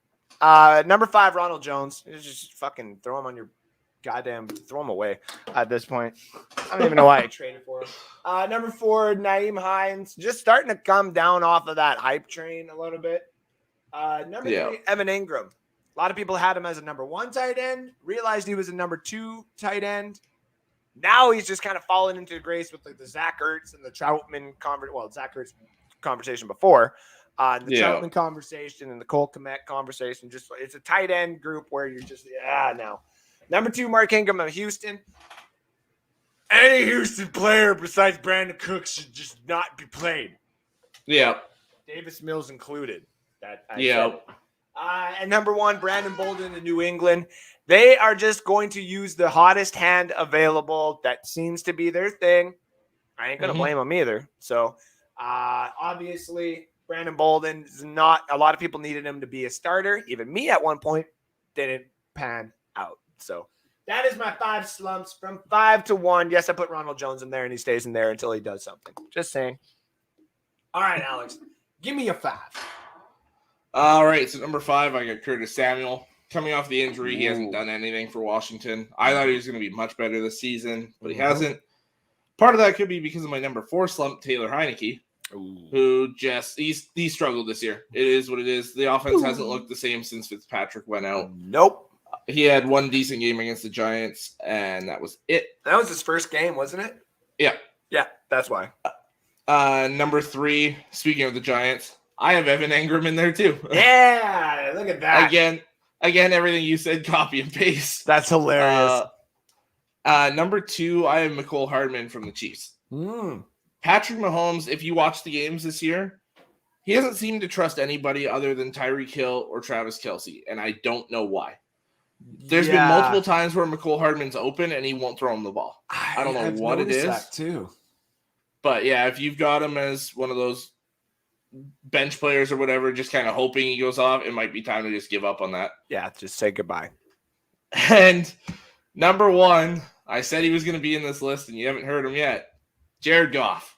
Number 5, Ronald Jones. Just fucking throw him on your throw him away at this point. I don't even know why I traded for him. Number 4, Nyheim Hines. Just starting to come down off of that hype train a little bit. Number 3, Evan Ingram. A lot of people had him as a number 1 tight end, realized he was a number 2 tight end. Now he's just kind of fallen into grace with like the Zach Ertz and the Troutman Zach Ertz conversation before. The Troutman conversation and the Cole Kmet conversation. Just it's a tight end group where you're just now. Number 2, Mark Ingram of Houston. Any Houston player besides Brandon Cooks should just not be played. Yeah. Davis Mills included. And number 1, Brandon Bolden in New England. They are just going to use the hottest hand available. That seems to be their thing. I ain't going to blame them either. So, obviously, Brandon Bolden is not – a lot of people needed him to be a starter. Even me at one point didn't pan out. So, that is my 5 slumps from 5 to 1. Yes, I put Ronald Jones in there, and he stays in there until he does something. Just saying. All right, Alex. Give me a 5. All right, so number 5, I got Curtis Samuel. Coming off the injury, he hasn't done anything for Washington. I thought he was going to be much better this season, but he hasn't. Part of that could be because of my number 4 slump, Taylor Heineke, who just he struggled this year. It is what it is. The offense hasn't looked the same since Fitzpatrick went out. Nope. He had one decent game against the Giants, and that was it. That was his first game, wasn't it? Yeah. Yeah, that's why. Number 3, speaking of the Giants, I have Evan Ingram in there too. Yeah, look at that. Again, everything you said, copy and paste. That's hilarious. Number 2, I have McCole Hardman from the Chiefs. Patrick Mahomes, if you watch the games this year, he doesn't seem to trust anybody other than Tyreek Hill or Travis Kelce, and I don't know why. There's been multiple times where McCole Hardman's open and he won't throw him the ball. I don't know what it is. That too. But yeah, if you've got him as one of those bench players or whatever, just kind of hoping he goes off, it might be time to just give up on that. Yeah, just say goodbye. And number 1, I said he was going to be in this list, and you haven't heard him yet. Jared Goff.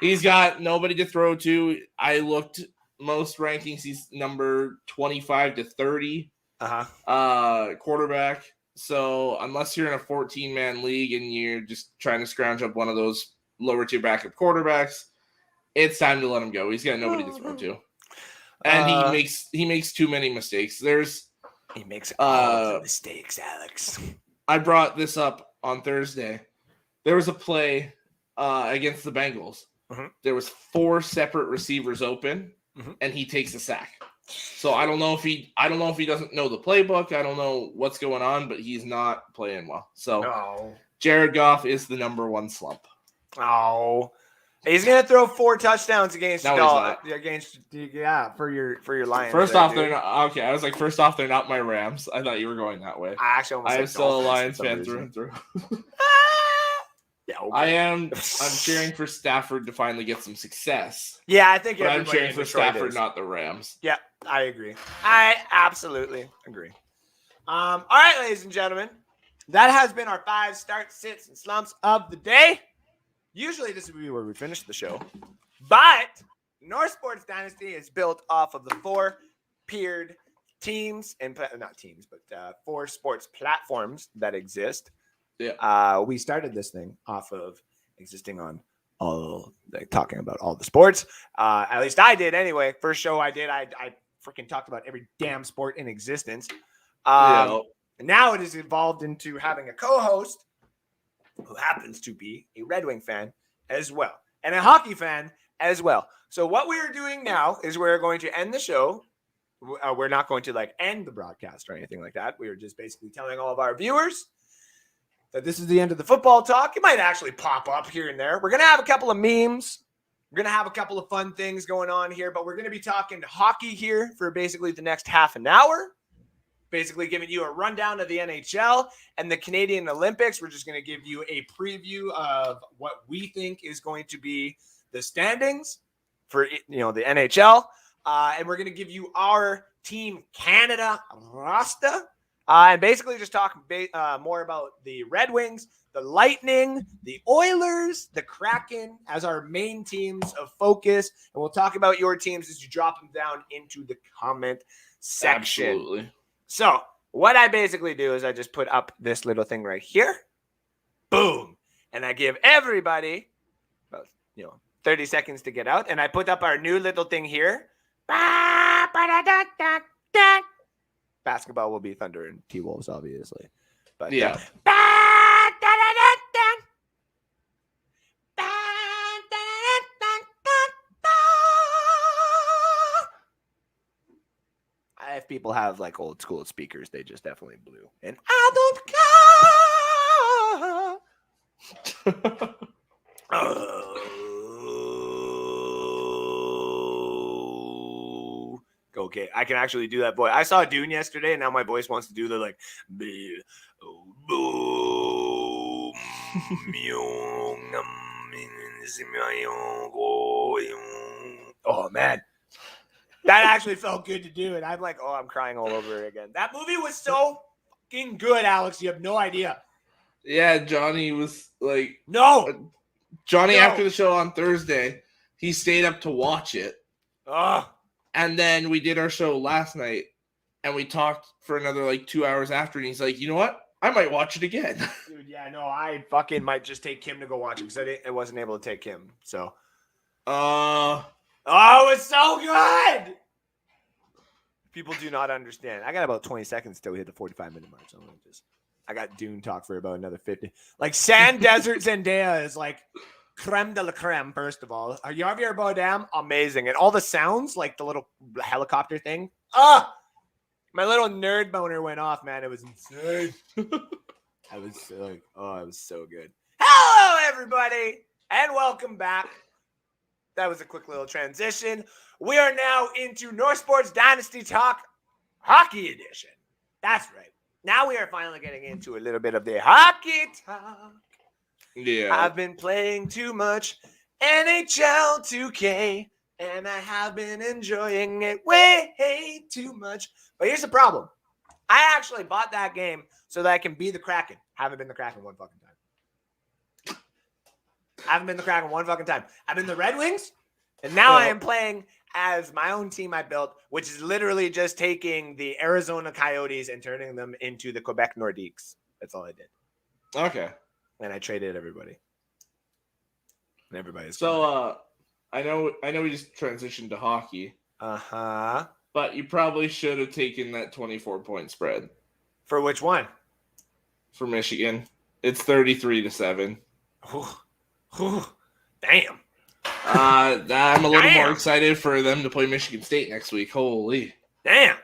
He's got nobody to throw to. I looked most rankings. He's number 25 to 30 quarterback. So unless you're in a 14-man league and you're just trying to scrounge up one of those lower tier backup quarterbacks, it's time to let him go. He's got nobody to throw to. And he makes too many mistakes. He makes all the mistakes, Alex. I brought this up on Thursday. There was a play against the Bengals. There was 4 separate receivers open, and he takes a sack. So I don't know if he doesn't know the playbook. I don't know what's going on, but he's not playing well. So Jared Goff is the number 1 slump. Oh, he's gonna throw 4 touchdowns against for your Lions. First off, they're not okay. I was like, first off, they're not my Rams. I thought you were going that way. I am still a Lions fan through and through. Yeah, okay. I'm cheering for Stafford to finally get some success. Yeah, I think I'm cheering for Stafford, not the Rams. Yeah, I agree. I absolutely agree. All right, ladies and gentlemen, that has been our 5 starts, sits, and slumps of the day. Usually this would be where we finish the show, but North Sports Dynasty is built off of the 4 peered teams and not teams, but 4 sports platforms that exist. Yeah. We started this thing off of existing on talking about all the sports. At least I did anyway. First show I did, I freaking talked about every damn sport in existence. And now it has evolved into having a co-host who happens to be a Red Wing fan as well and a hockey fan as well. So what we are doing now is we're going to end the show. We're not going to end the broadcast or anything like that. We are just basically telling all of our viewers that this is the end of the football talk. It might actually pop up here and there. We're going to have a couple of memes. We're going to have a couple of fun things going on here, but we're going to be talking hockey here for basically the next half an hour. Basically giving you a rundown of the NHL and the Canadian Olympics. We're just going to give you a preview of what we think is going to be the standings for the NHL. And we're going to give you our Team Canada roster. And basically just talk more about the Red Wings, the Lightning, the Oilers, the Kraken as our main teams of focus. And we'll talk about your teams as you drop them down into the comment section. Absolutely. So what I basically do is I just put up this little thing right here. Boom. And I give everybody about 30 seconds to get out. And I put up our new little thing here. Basketball will be Thunder and T-Wolves, obviously. But yeah. If people have old school speakers, they just definitely blew. And I don't care. Okay, I can actually do that voice. I saw Dune yesterday, and now my voice wants to do the oh man. That actually felt good to do, and I'm like, I'm crying all over again. That movie was so fucking good, Alex. You have no idea. Yeah, Johnny was Johnny after the show on Thursday, he stayed up to watch it. And then we did our show last night, and we talked for another 2 hours after, and he's like, you know what? I might watch it again. Dude, yeah, no, I fucking might just take Kim to go watch it because I wasn't able to take Kim. So, oh, it's so good. People do not understand. I got about 20 seconds till we hit the 45-minute mark. So I got Dune talk for about another 50. Like Sand Desert Zendaya is like creme de la creme. First of all, are you Javier Bardem? Amazing, and all the sounds, like the little helicopter thing. My little nerd boner went off, man. It was insane. I was like, it was so good. Hello, everybody, and welcome back. That was a quick little transition. We are now into North Sports Dynasty Talk Hockey Edition. That's right. Now we are finally getting into a little bit of the hockey talk. Yeah. I've been playing too much NHL 2K, and I have been enjoying it way too much. But here's the problem. I actually bought that game so that I can be the Kraken. Haven't been the Kraken one fucking time. I've been the Red Wings, and now I am playing as my own team I built, which is literally just taking the Arizona Coyotes and turning them into the Quebec Nordiques. That's all I did. Okay. And I traded everybody. And everybody's so I know we just transitioned to hockey. Uh-huh. But you probably should have taken that 24-point spread. For which one? For Michigan. It's 33-7. Damn. I'm a little more excited for them to play Michigan State next week. Holy. Damn.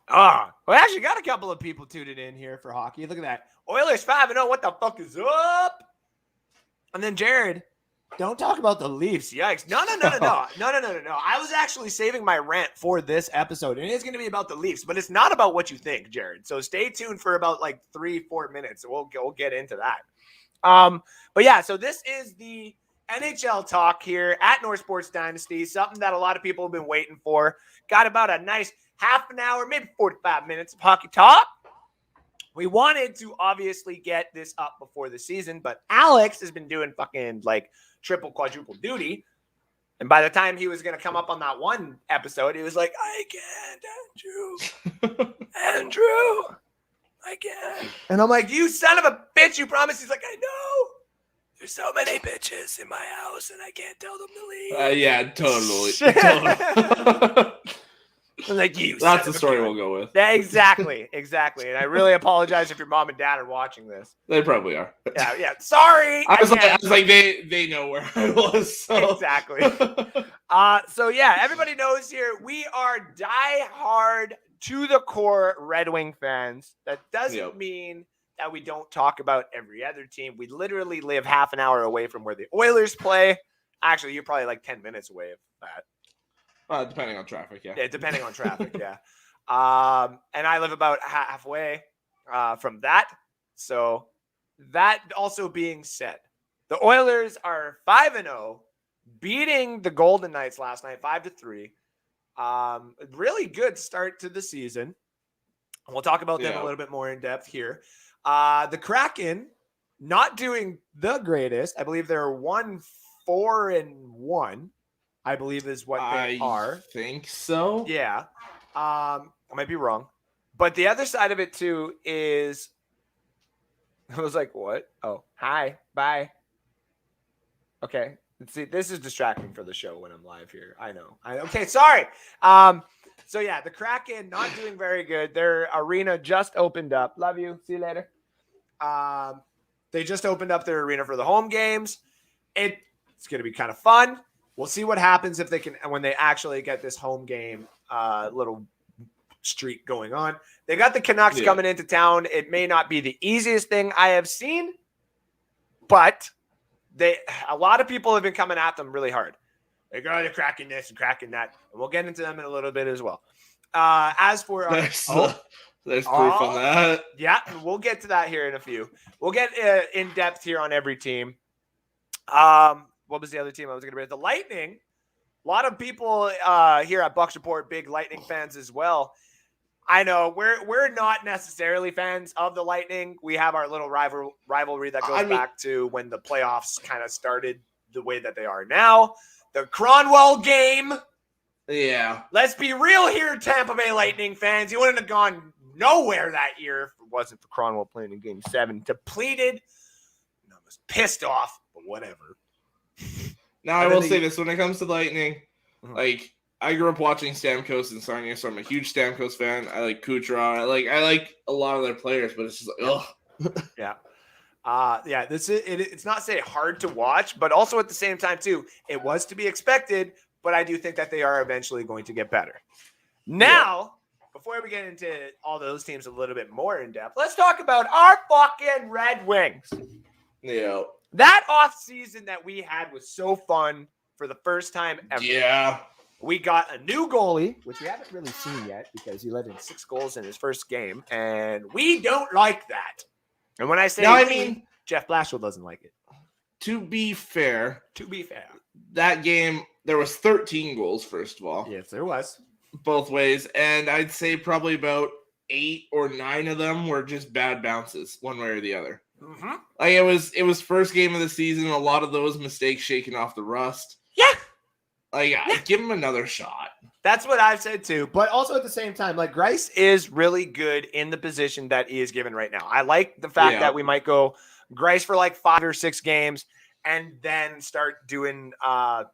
Oh, we actually got a couple of people tuned in here for hockey. Look at that. Oilers 5-0. What the fuck is up? And then Jared, don't talk about the Leafs. Yikes. No. I was actually saving my rant for this episode, and it's going to be about the Leafs, but it's not about what you think, Jared. So stay tuned for about like 3-4 minutes. We'll get into that. But yeah, so this is the NHL talk here at North Sports Dynasty, something that a lot of people have been waiting for. Got about a nice half an hour, maybe 45 minutes of hockey talk. We wanted to obviously get this up before the season, but Alex has been doing fucking like triple, quadruple duty. And by the time he was going to come up on that one episode, he was like, I can't, Andrew, I can't. And I'm like, you son of a bitch, you promised. He's like, I know. There's so many bitches in my house and I can't tell them to leave. Yeah, totally. I'm like, you. That's the story we'll go with. Yeah, exactly. And I really apologize if your mom and dad are watching this. They probably are. Yeah. Sorry. I was like, they know where I was. So. Exactly. So yeah, everybody knows here we are die-hard to the core Red Wing fans. That doesn't mean that we don't talk about every other team. We literally live half an hour away from where the Oilers play. Actually, you're probably like 10 minutes away of that. Depending on traffic, yeah. Yeah, depending on traffic, yeah. And I live about halfway from that. So that also being said, the Oilers are 5-0, beating the Golden Knights last night 5-3. Really good start to the season. We'll talk about them a little bit more in depth here. The Kraken not doing the greatest. I believe they're 1-4-1. I believe is what they are. I think so. Yeah. I might be wrong. But the other side of it, too, is I was like, what? Oh, hi. Bye. Okay. See, this is distracting for the show when I'm live here. I know. Okay, sorry. So, yeah, the Kraken not doing very good. Their arena just opened up. Love you. See you later. They just opened up their arena for the home games. It's going to be kind of fun. We'll see what happens if they can when they actually get this home game little streak going on. They got the Canucks coming into town. It may not be the easiest thing I have seen, but a lot of people have been coming at them really hard. They're cracking this and cracking that, and we'll get into them in a little bit as well. As for there's proof on that. Yeah, we'll get to that here in a few. We'll get in depth here on every team. What was the other team I was going to bring? The Lightning. A lot of people here at Bucks Report, big Lightning fans as well. I know we're not necessarily fans of the Lightning. We have our little rivalry that goes back to when the playoffs kind of started the way that they are now. The Cronwell game. Yeah. Let's be real here, Tampa Bay Lightning fans. You wouldn't have gone nowhere that year if it wasn't for Cronwell playing in Game 7. Depleted. And I was pissed off, but whatever. Now, I will say this. When it comes to Lightning, like, I grew up watching Stamkos and Sarnia, so I'm a huge Stamkos fan. I like Kucherov. I like a lot of their players, but it's just like, ugh. Yeah. It's not say hard to watch, but also at the same time too, it was to be expected, but I do think that they are eventually going to get better. Now, before we get into all those teams a little bit more in depth, let's talk about our fucking Red Wings. Yeah. That offseason that we had was so fun for the first time ever. Yeah. We got a new goalie, which we haven't really seen yet because he let in 6 goals in his first game, and we don't like that. And when I say Jeff Blashill doesn't like it. To be fair, that game, there was 13 goals, first of all. Yes, there was. Both ways. And I'd say probably about 8 or 9 of them were just bad bounces, one way or the other. Mm-hmm. Like it was first game of the season, a lot of those mistakes shaking off the rust. Yeah. Give him another shot. That's what I've said too. But also at the same time, like, Greiss is really good in the position that he is given right now. I like the fact that we might go Greiss for like 5 or 6 games and then start doing like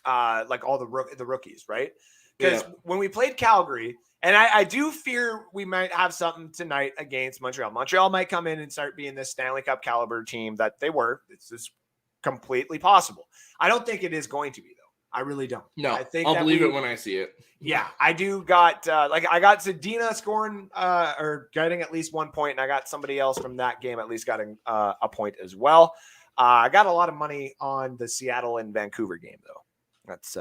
all the rookies, right? Because when we played Calgary, and I do fear we might have something tonight against Montreal. Montreal might come in and start being this Stanley Cup caliber team that they were. It's just completely possible. I don't think it is going to be, though. I really don't. No, I think I'll believe it when I see it. Yeah, I do got I got Zadina scoring or getting at least 1 point, and I got somebody else from that game at least getting a point as well. I got a lot of money on the Seattle and Vancouver game, though. That's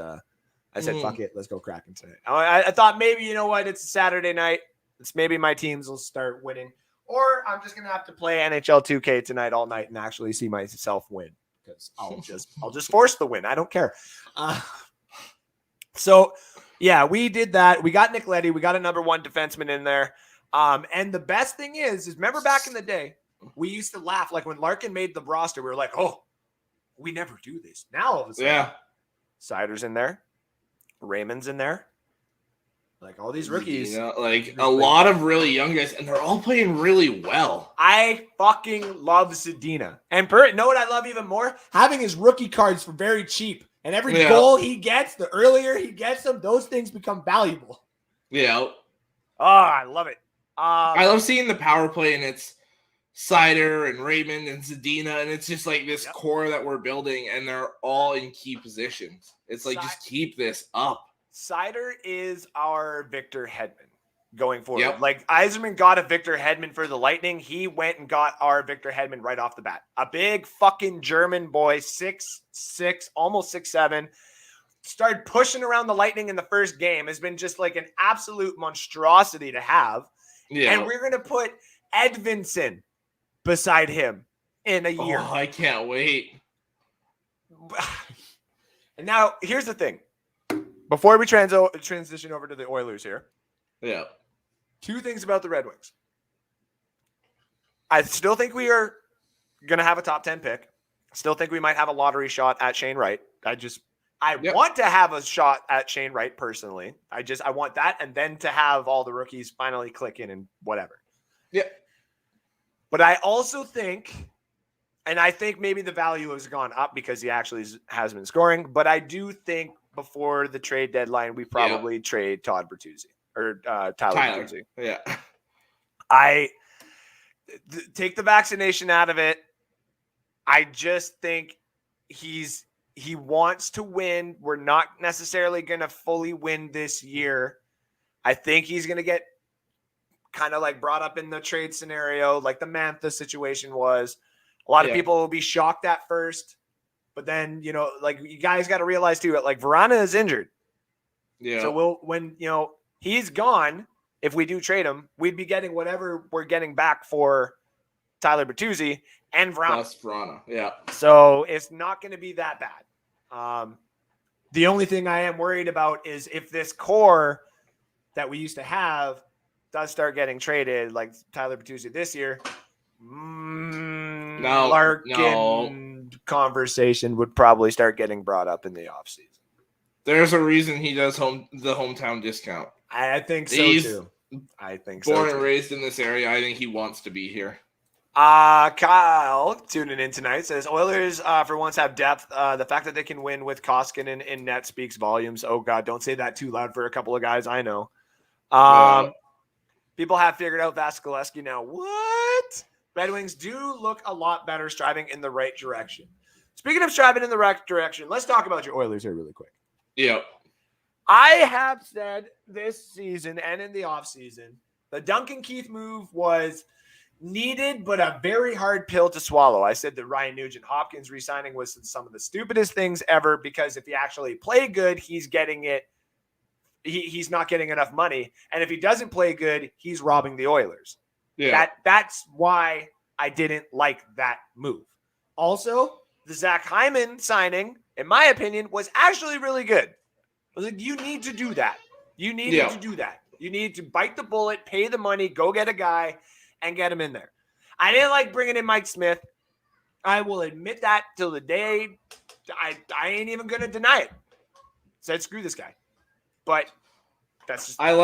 I said, fuck it, let's go Kraken tonight. I thought maybe, you know what, it's a Saturday night. It's maybe my teams will start winning, or I'm just gonna have to play NHL 2K tonight all night and actually see myself win. Because I'll just force the win. I don't care. So yeah, we did that. We got Nick Leddy. We got a number 1 defenseman in there. And the best thing is remember back in the day, we used to laugh. Like when Larkin made the roster, we were like, oh, we never do this. Now all of a sudden, Sider's in there. Raymond's in there. Like all these rookies. Like a lot of really young guys, and they're all playing really well. I fucking love Zadina. And know what I love even more? Having his rookie cards for very cheap. And every goal he gets, the earlier he gets them, those things become valuable. Yeah. Oh, I love it. I love seeing the power play, and it's Sider and Raymond and Zadina, and it's just like this core that we're building, and they're all in key positions. It's like, just keep this up. Sider is our Victor Hedman going forward. Like Yzerman got a Victor Hedman for the Lightning. He went and got our Victor Hedman right off the bat. A big fucking German boy, 6'6", almost 6'7". Started pushing around the Lightning in the first game. Has been just like an absolute monstrosity to have. Yeah. And we're going to put Edvinsson beside him in a year. Oh, I can't wait. And now here's the thing. Before we transition over to the Oilers here. Yeah. 2 things about the Red Wings. I still think we are going to have a top 10 pick. I still think we might have a lottery shot at Shane Wright. I want to have a shot at Shane Wright personally. I want that, and then to have all the rookies finally click in and whatever. Yeah. But I also think, and I think maybe the value has gone up because he actually has been scoring, but I do think before the trade deadline, we probably trade Todd Bertuzzi or Tyler Bertuzzi. Yeah. I take the vaccination out of it. I just think he wants to win. We're not necessarily going to fully win this year. I think he's going to get kind of like brought up in the trade scenario, like the Mantha situation was. A lot of people will be shocked at first, but then, you know, like you guys got to realize too, like Verana is injured. Yeah. So when he's gone, if we do trade him, we'd be getting whatever we're getting back for Tyler Bertuzzi and Verana. Plus Verana, yeah. So it's not going to be that bad. The only thing I am worried about is if this core that we used to have does start getting traded, like Tyler Bertuzzi this year, Larkin conversation would probably start getting brought up in the offseason. There's a reason he does the hometown discount. I think so too. I think so. Born and raised in this area, I think he wants to be here. Kyle, tuning in tonight, says Oilers for once have depth. The fact that they can win with Koskinen in net speaks volumes. Oh, God, don't say that too loud for a couple of guys I know. People have figured out Vasilevsky now. What? Red Wings do look a lot better striving in the right direction. Speaking of striving in the right direction, let's talk about your Oilers here really quick. Yeah. I have said this season and in the offseason, the Duncan Keith move was needed, but a very hard pill to swallow. I said that Ryan Nugent-Hopkins re-signing was some of the stupidest things ever because if he actually played good, he's getting it. He's not getting enough money. And if he doesn't play good, he's robbing the Oilers. Yeah. That's why I didn't like that move. Also, the Zach Hyman signing, in my opinion, was actually really good. I was like, you need to do that. You needed to do that. You need to bite the bullet, pay the money, go get a guy, and get him in there. I didn't like bringing in Mike Smith. I will admit that till the day I ain't even going to deny it. Said, screw this guy. But that's just I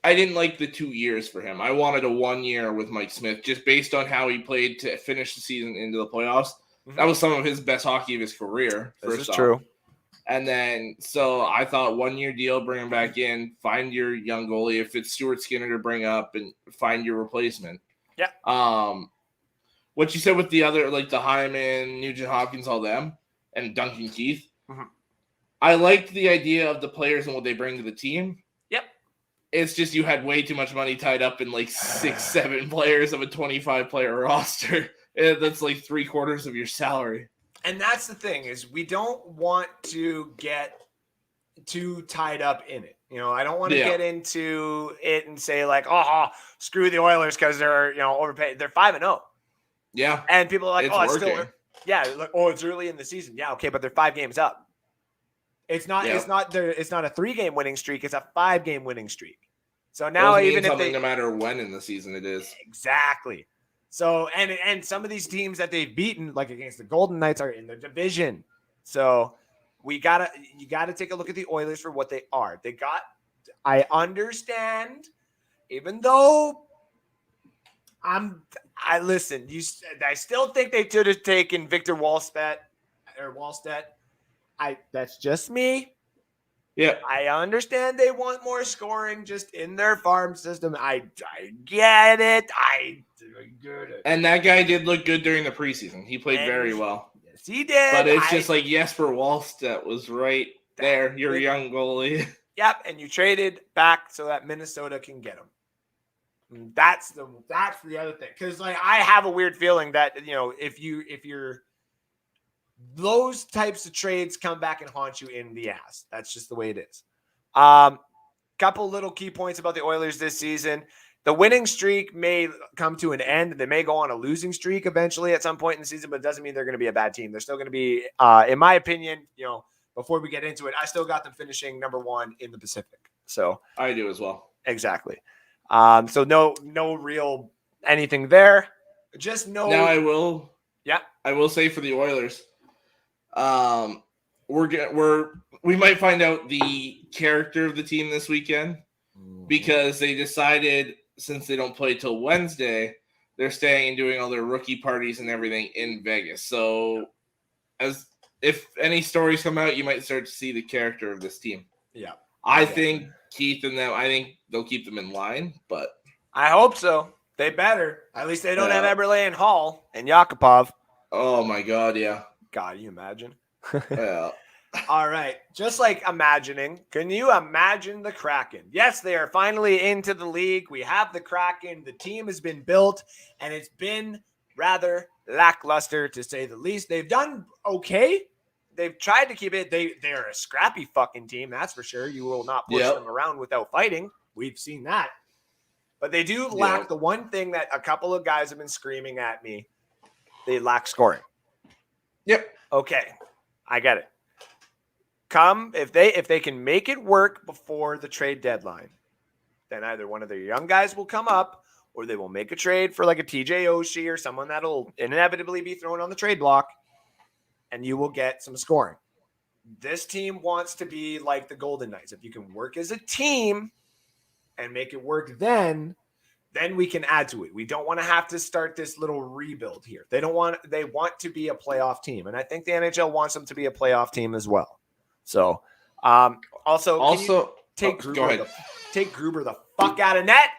didn't like the 2 years for him. I wanted a 1 year with Mike Smith just based on how he played to finish the season into the playoffs. Mm-hmm. That was some of his best hockey of his career. This is true. And then, so I thought 1 year deal, bring him back in, find your young goalie. If it's Stuart Skinner to bring up and find your replacement. Yeah. What you said with the other, like the Hyman, Nugent Hopkins, all them, and Duncan Keith. Mm-hmm. I liked the idea of the players and what they bring to the team. Yep. It's just you had way too much money tied up in like 6-7 players of a 25-player roster. That's like 3/4 of your salary. And that's the thing is we don't want to get too tied up in it. You know, I don't want to get into it and say like, oh, screw the Oilers because they're, overpaid. They're 5-0. Yeah. And people are like, it's it's still, like, it's early in the season. Yeah. Okay. But they're 5 games up. It's not a 3-game winning streak. It's a 5-game winning streak. So now even if no matter when in the season it is. Exactly. So, and some of these teams that they've beaten, like against the Golden Knights, are in the division. So you gotta take a look at the Oilers for what they are. I understand, even though I still think they should have taken Victor Wallstedt. That's just me. Yeah. I understand they want more scoring just in their farm system. I get it. I get it. And that guy did look good during the preseason. He played very well. Yes, he did. But it's just like Jesper Wallstedt was right there, your young goalie. Yep, and you traded back so that Minnesota can get him. That's the other thing. Because like I have a weird feeling that if you're those types of trades come back and haunt you in the ass. That's just the way it is. Couple little key points about the Oilers this season. The winning streak may come to an end. They may go on a losing streak eventually at some point in the season, but it doesn't mean they're going to be a bad team. They're still going to be, in my opinion, before we get into it, I still got them finishing number 1 in the Pacific. So I do as well. Exactly. So no real anything there. Just no. Now I will say for the Oilers, we might find out the character of the team this weekend because they decided since they don't play till Wednesday, they're staying and doing all their rookie parties and everything in Vegas. So if any stories come out, you might start to see the character of this team. Yeah. I think Keith and them, I think they'll keep them in line, but I hope so. They better. At least they don't have Eberle and Hall and Yakupov. Oh my God. Yeah. God, you imagine? Yeah. All right. Just like imagining, can you imagine the Kraken? Yes, they are finally into the league. We have the Kraken. The team has been built, and it's been rather lackluster, to say the least. They've done okay. They've tried to keep it. They're a scrappy fucking team, that's for sure. You will not push them around without fighting. We've seen that. But they do lack the one thing that a couple of guys have been screaming at me. They lack scoring. Yep. Okay. I get it. If they can make it work before the trade deadline, then either one of their young guys will come up or they will make a trade for like a TJ Oshie or someone that'll inevitably be thrown on the trade block, and you will get some scoring. This team wants to be like the Golden Knights. If you can work as a team, and make it work, then we can add to it. We don't want to have to start this little rebuild here. They want to be a playoff team. And I think the NHL wants them to be a playoff team as well. So also take Gruber the fuck out of net.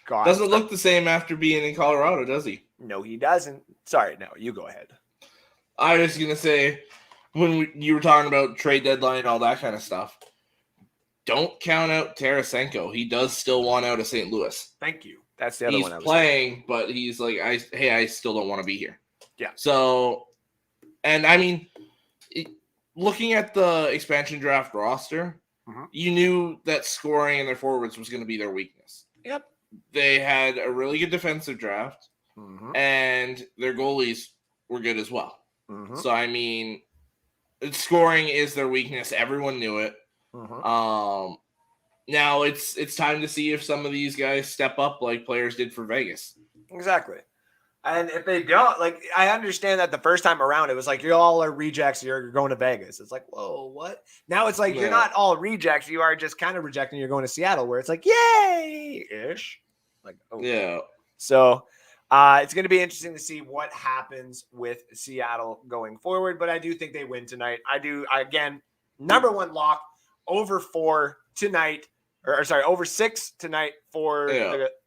God. Doesn't look the same after being in Colorado, does he? No, he doesn't. Sorry, no, you go ahead. I was going to say, when you were talking about trade deadline and all that kind of stuff, don't count out Tarasenko. He does still want out of St. Louis. Thank you. That's the other one I was playing, saying. But he's like, I still don't want to be here. Yeah. So, and I mean, looking at the expansion draft roster, you knew that scoring in their forwards was going to be their weakness. Yep. They had a really good defensive draft, and their goalies were good as well. So, I mean, scoring is their weakness. Everyone knew it. Now it's time to see if some of these guys step up like players did for Vegas. Exactly. And if they don't, like, I understand that the first time around, it was like, you all are rejects. You're going to Vegas. It's like, whoa, what? Now it's like, you're not all rejects. You are just kind of rejecting. You're going to Seattle, where it's like, yay-ish. Like, oh. Yeah. So it's going to be interesting to see what happens with Seattle going forward. But I do think they win tonight. Again, number one lock, over 4 tonight, over 6 tonight for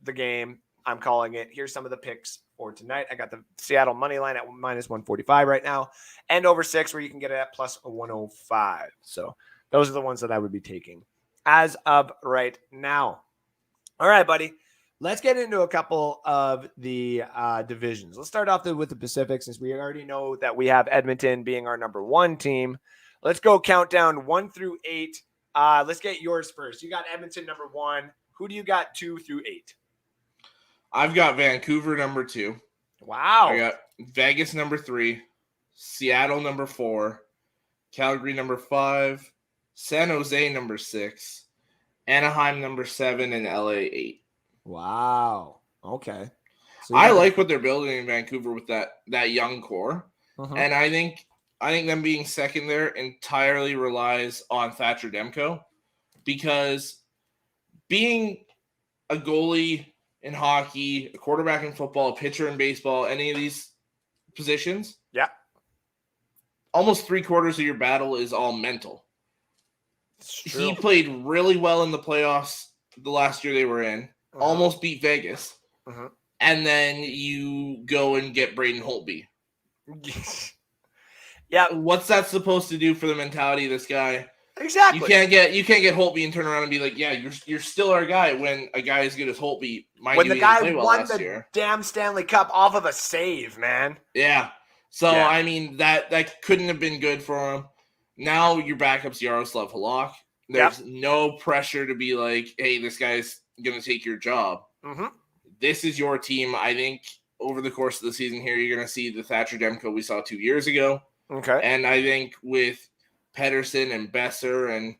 the game. I'm calling it. Here's some of the picks for tonight. I got the Seattle money line at -145 right now, and over 6 where you can get it at +105. So those are the ones that I would be taking as of right now. All right, buddy. Let's get into a couple of the divisions. Let's start off with the Pacific, since we already know that we have Edmonton being our number 1 team. Let's go countdown 1 through 8. Let's get yours first. You got Edmonton number 1. Who do you got 2 through 8? I've got Vancouver number 2. Wow. I got Vegas number 3, Seattle number 4, Calgary number 5, San Jose number 6, Anaheim number 7, and LA 8. Wow. Okay. So I like what they're building in Vancouver with that young core. And I think them being second there entirely relies on Thatcher Demko, because being a goalie in hockey, a quarterback in football, a pitcher in baseball, any of these positions, almost 3/4 of your battle is all mental. He played really well in the playoffs the last year they were in, almost beat Vegas, and then you go and get Braden Holtby. What's that supposed to do for the mentality of this guy? Exactly. You can't get Holtby and turn around and be like, yeah, you're still our guy, when a guy as good as Holtby, when the guy won the damn Stanley Cup off of a save, man. Yeah. So I mean that couldn't have been good for him. Now your backup's Yaroslav Halak. There's no pressure to be like, hey, this guy's gonna take your job. This is your team. I think over the course of the season here, you're gonna see the Thatcher Demko we saw 2 years ago. Okay. And I think with Pettersson and Besser and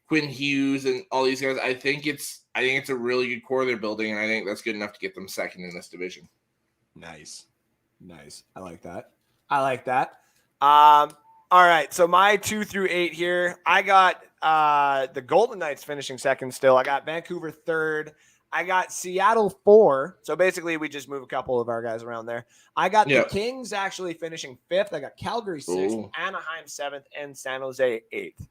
Quinn Hughes and all these guys, I think it's a really good core they're building, and I think that's good enough to get them second in this division. Nice. I like that. All right. So my 2 through 8 here, I got the Golden Knights finishing second still. I got Vancouver third. I got Seattle 4. So basically, we just move a couple of our guys around there. I got the Kings actually finishing 5th. I got Calgary 6th, Anaheim 7th, and San Jose 8th.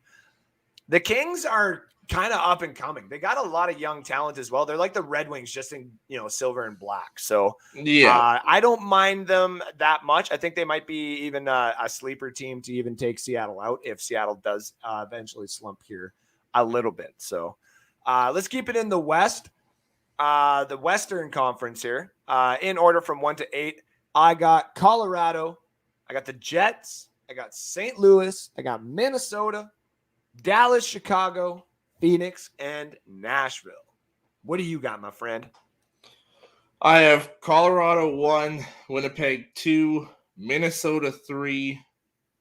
The Kings are kind of up and coming. They got a lot of young talent as well. They're like the Red Wings, just in silver and black. So I don't mind them that much. I think they might be even a sleeper team to even take Seattle out if Seattle does eventually slump here a little bit. So let's keep it in the West. The Western Conference here, in order from 1 to 8, I got Colorado, I got the Jets, I got St. Louis, I got Minnesota, Dallas, Chicago, Phoenix, and Nashville. What do you got, my friend? I have Colorado 1, Winnipeg 2, Minnesota 3,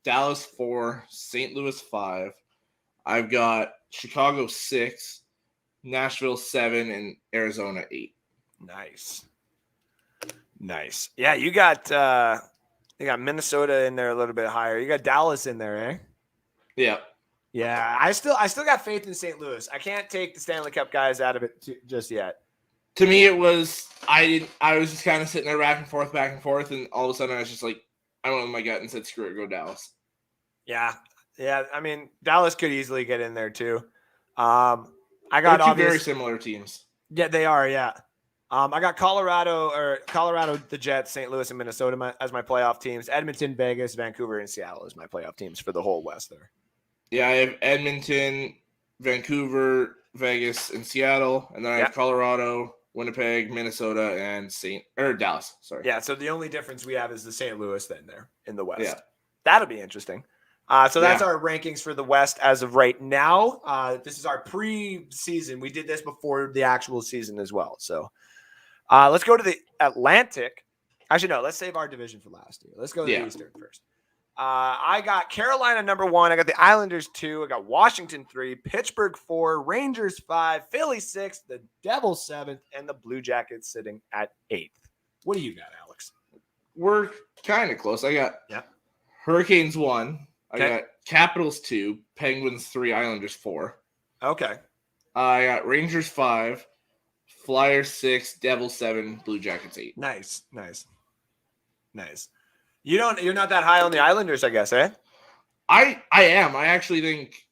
Dallas 4, St. Louis 5. I've got Chicago 6, Nashville 7, and Arizona 8. Nice. Yeah, you got Minnesota in there a little bit higher. You got Dallas in there, eh? Yeah. Yeah, I still got faith in St. Louis. I can't take the Stanley Cup guys out of it just yet. To me, it was I was just kind of sitting there back and forth, and all of a sudden I was just like, I went with my gut and said, "Screw it, go Dallas." Yeah. I mean, Dallas could easily get in there too. I got two very similar teams. Yeah, they are. Yeah. I got Colorado, the Jets, St. Louis, and Minnesota as my playoff teams. Edmonton, Vegas, Vancouver, and Seattle as my playoff teams for the whole West there. Yeah, I have Edmonton, Vancouver, Vegas, and Seattle, and then I have Colorado, Winnipeg, Minnesota, and Dallas. Sorry. Yeah, so the only difference we have is the St. Louis then there in the West. Yeah. That'll be interesting. So that's our rankings for the West as of right now. This is our pre-season. We did this before the actual season as well. So let's go to the Atlantic. Actually, no, let's save our division for last year. Let's go to the Eastern first. I got Carolina number 1. I got the Islanders 2. I got Washington 3, Pittsburgh 4, Rangers 5, Philly 6, the Devils 7th, and the Blue Jackets sitting at 8th. What do you got, Alex? We're kind of close. I got Hurricanes 1. I got Capitals 2, Penguins 3, Islanders 4. Okay. I got Rangers 5, Flyers 6, Devils 7, Blue Jackets 8. Nice. You're not that high on the Islanders, I guess, eh? I am. I actually think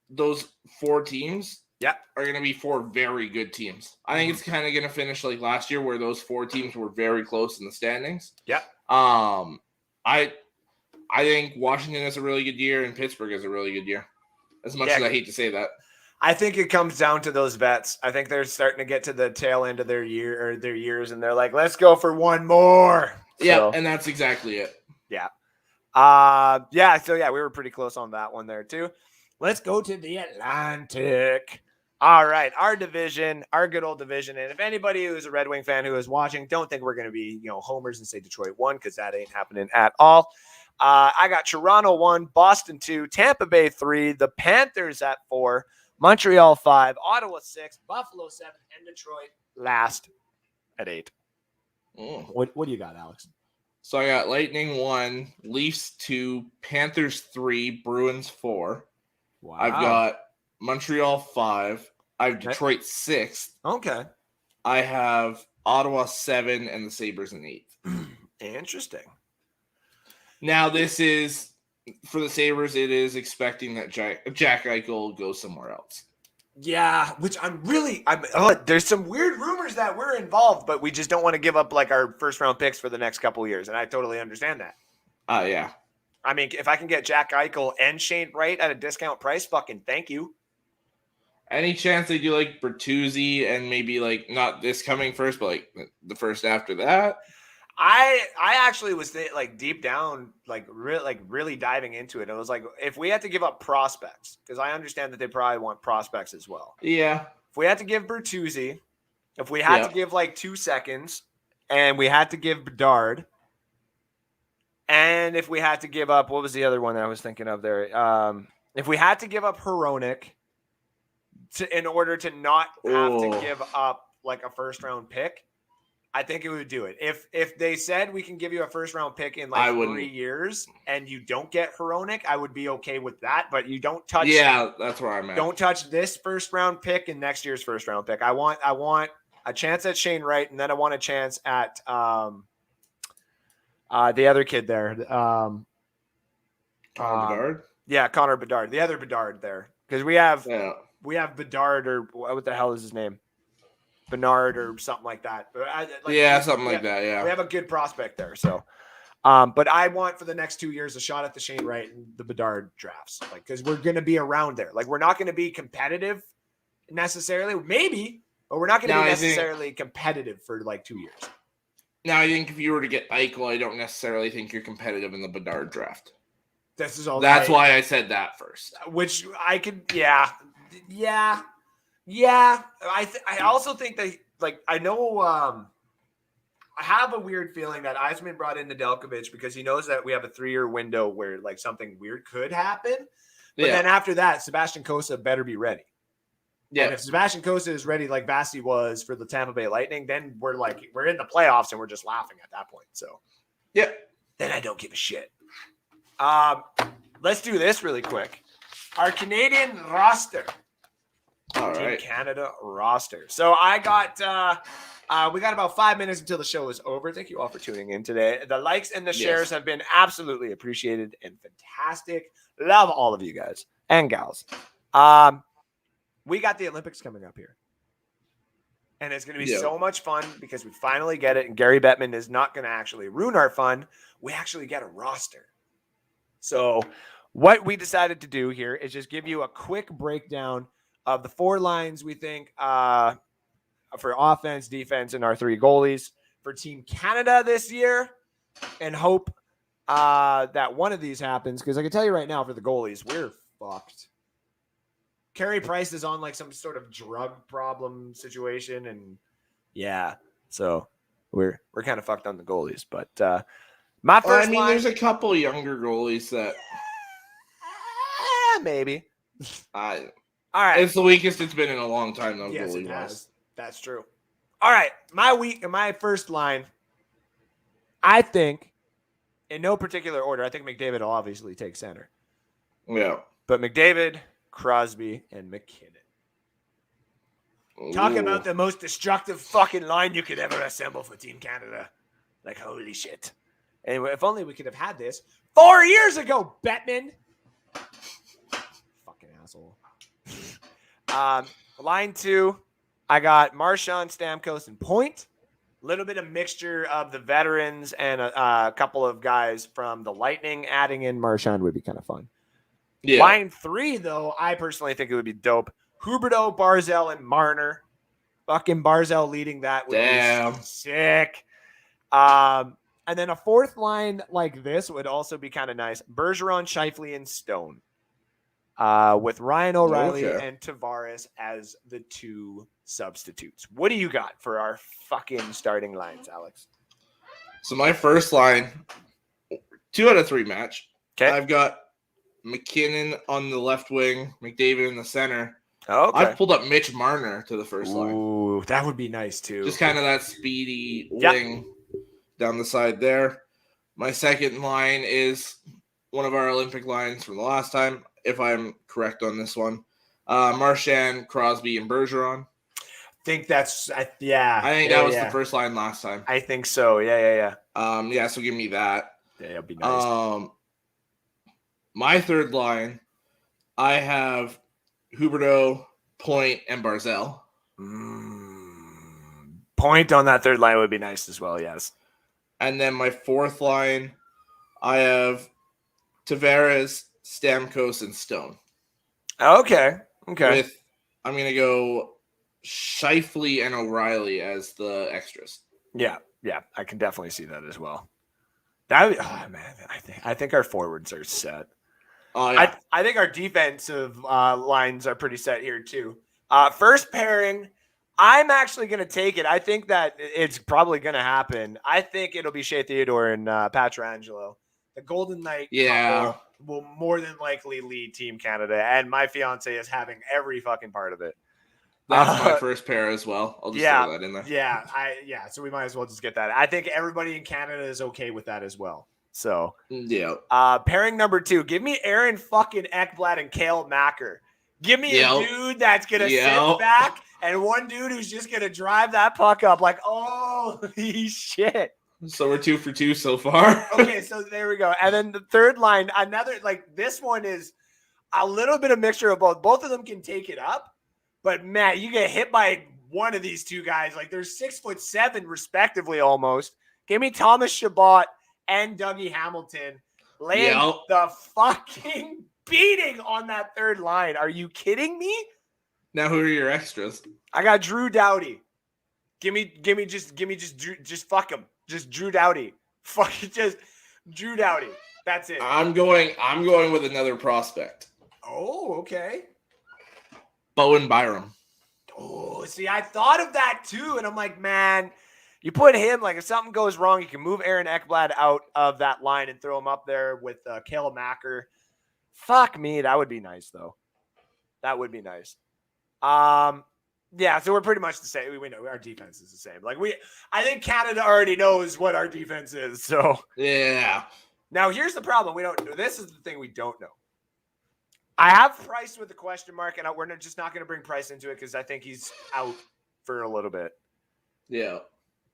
those 4 teams are going to be 4 very good teams. I think it's kind of going to finish like last year where those 4 teams were very close in the standings. Yeah. I think Washington has a really good year and Pittsburgh has a really good year. As much as I hate to say that. I think it comes down to those vets. I think they're starting to get to the tail end of their years, and they're like, let's go for one more. Yeah, and that's exactly it. Yeah. So we were pretty close on that one there too. Let's go to the Atlantic. All right, our division, our good old division. And if anybody who's a Red Wing fan who is watching, don't think we're going to be, homers and say Detroit 1, because that ain't happening at all. I got Toronto 1, Boston 2, Tampa Bay 3, the Panthers at 4, Montreal 5, Ottawa 6, Buffalo 7, and Detroit last at 8. What do you got, Alex? So I got Lightning 1, Leafs 2, Panthers 3, Bruins 4. Wow. I've got Montreal 5. I have Detroit 6th. Okay. I have Ottawa 7 and the Sabres in 8th. Interesting. Now, this is, for the Sabres, it is expecting that Jack Eichel goes somewhere else. Yeah, which there's some weird rumors that we're involved, but we just don't want to give up like our first round picks for the next couple of years. And I totally understand that. Yeah. I mean, if I can get Jack Eichel and Shane Wright at a discount price, fucking thank you. Any chance they do like Bertuzzi and maybe like not this coming first, but like the first after that? I actually was deep down, really diving into it. It was like, if we had to give up prospects, because I understand that they probably want prospects as well. Yeah. If we had to give Bertuzzi, if we had to give like 2 seconds, and we had to give Bedard, and if we had to give up, what was the other one that I was thinking of there? If we had to give up Hronek in order to not have to give up like a first round pick, I think it would do it. If they said we can give you a first round pick in 3 years and you don't get Hronek, I would be okay with that. But you don't touch. Yeah, that's where I'm at. Don't touch this first round pick and next year's first round pick. I want a chance at Shane Wright, and then I want a chance at the other kid there. Connor Bedard. Yeah, Connor Bedard. The other Bedard there, because we have Bedard, or what the hell is his name? Bernard or something like that. Something like that. Yeah. We have a good prospect there. So, but I want for the next 2 years a shot at the Shane Wright and the Bedard drafts, because we're going to be around there. Like, we're not going to be competitive necessarily, maybe, but we're not going to be necessarily competitive for 2 years. Now, I think if you were to get Eichel, I don't necessarily think you're competitive in the Bedard draft. This is all. That's why I said that first. Which I could, yeah. I also think that, I know I have a weird feeling that Eisman brought in Nedeljkovic because he knows that we have a 3-year window where something weird could happen. But then after that, Sebastian Cossa better be ready. Yeah. And if Sebastian Cossa is ready like Vasi was for the Tampa Bay Lightning, then we're in the playoffs and we're just laughing at that point. So yeah. Then I don't give a shit. Let's do this really quick. our Canadian roster. All Team right. Canada roster. So I got we got about 5 minutes until the show is over. Thank you all for tuning in today. The likes and the shares have been absolutely appreciated and fantastic. Love all of you guys and gals. We got the Olympics coming up here. And it's going to be so much fun because we finally get it. And Gary Bettman is not going to actually ruin our fun. We actually get a roster. So what we decided to do here is just give you a quick breakdown of the 4 lines we think for offense, defense, and our 3 goalies for Team Canada this year, and hope that one of these happens, because I can tell you right now for the goalies, we're fucked. Carey Price is on like some sort of drug problem situation, and so we're kind of fucked on the goalies. But my first line, there's a couple younger goalies that maybe. All right. It's the weakest it's been in a long time, though. Yes, it has. That's true. All right. My first line, I think, in no particular order, I think McDavid will obviously take center. Yeah. But McDavid, Crosby, and McKinnon. Talk about the most destructive fucking line you could ever assemble for Team Canada. Like, holy shit. Anyway, if only we could have had this 4 years ago, Bettman. Fucking asshole. Line 2, I got Marchand, Stamkos, and Point. A little bit of mixture of the veterans and a couple of guys from the Lightning. Adding in Marchand would be kind of fun. Yeah. Line 3, though, I personally think it would be dope. Huberdeau, Barzell, and Marner. Fucking Barzell leading that would be sick. And then a 4th line like this would also be kind of nice. Bergeron, Scheifele, and Stone. With Ryan O'Reilly and Tavares as the 2 substitutes. What do you got for our fucking starting lines, Alex? So my first line, 2 out of 3 match. Okay. I've got McKinnon on the left wing, McDavid in the center. Okay. I've pulled up Mitch Marner to the first line. Ooh, that would be nice too. Just kind of that speedy wing down the side there. My second line is one of our Olympic lines from the last time, if I'm correct on this one. Marchand, Crosby, and Bergeron. I think that's I think that was the first line last time. I think so. Yeah. So give me that. Yeah, that'd be nice. My third line, I have Huberdeau, Point, and Barzell. Point on that third line would be nice as well, yes. And then my fourth line, I have Tavares, Stamkos, and Stone. Okay. I'm going to go Scheifele and O'Reilly as the extras. Yeah, I can definitely see that as well. I think our forwards are set. Oh, yeah. I think our defensive lines are pretty set here too. First pairing, I'm actually going to take it. I think that it's probably going to happen. I think it'll be Shea Theodore and Pietrangelo. The Golden Knight will more than likely lead Team Canada, and my fiance is having every fucking part of it. That's my first pair as well. I'll just throw that in there. Yeah. So we might as well just get that. I think everybody in Canada is okay with that as well. So pairing number 2, give me Aaron fucking Ekblad and Cale Macker. Give me a dude that's gonna sit back and one dude who's just gonna drive that puck up like, holy shit. So we're 2 for 2 so far. Okay, so there we go. And then the third line, this one is a little bit of mixture of both. Both of them can take it up, but man, you get hit by one of these two guys. Like they're 6'7" respectively almost. Give me Thomas Chabot and Dougie Hamilton laying the fucking beating on that third line. Are you kidding me? Now who are your extras? I got Drew Doughty. Give me just fuck him. Just Drew Doughty. Fuck it, just Drew Doughty. That's it. I'm going with another prospect. Oh, okay. Bowen Byram. Oh, see, I thought of that too, and I'm like, man, you put him, like, if something goes wrong, you can move Aaron Ekblad out of that line and throw him up there with Cale Macker. Fuck me, that would be nice, though. That would be nice. Yeah, so we're pretty much the same. We know our defense is the same. I think Canada already knows what our defense is. So yeah. Now here's the problem: this is the thing we don't know. I have Price with a question mark, and we're just not going to bring Price into it because I think he's out for a little bit. Yeah.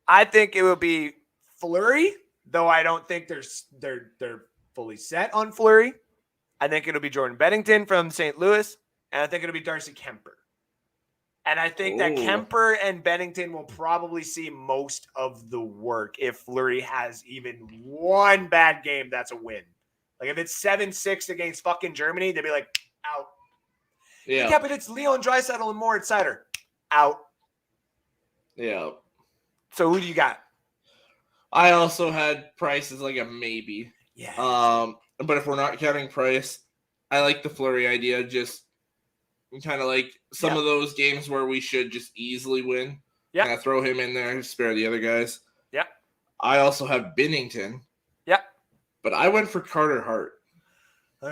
I think it will be Fleury, though I don't think they're fully set on Fleury. I think it'll be Jordan Bennington from St. Louis, and I think it'll be Darcy Kemper. And I think that Kemper and Bennington will probably see most of the work if Fleury has even one bad game that's a win. Like if it's 7-6 against fucking Germany, they'd be like, out. Yeah, but it's Leon Draisaitl and Moritz Seider. Out. Yeah. So who do you got? I also had Price as like a maybe. Yeah. But if we're not counting Price, I like the Fleury idea. Just kind of like some of those games where we should just easily win. Yeah. Kind of throw him in there, spare the other guys. Yeah. I also have Binnington. Yeah. But I went for Carter Hart. Oh,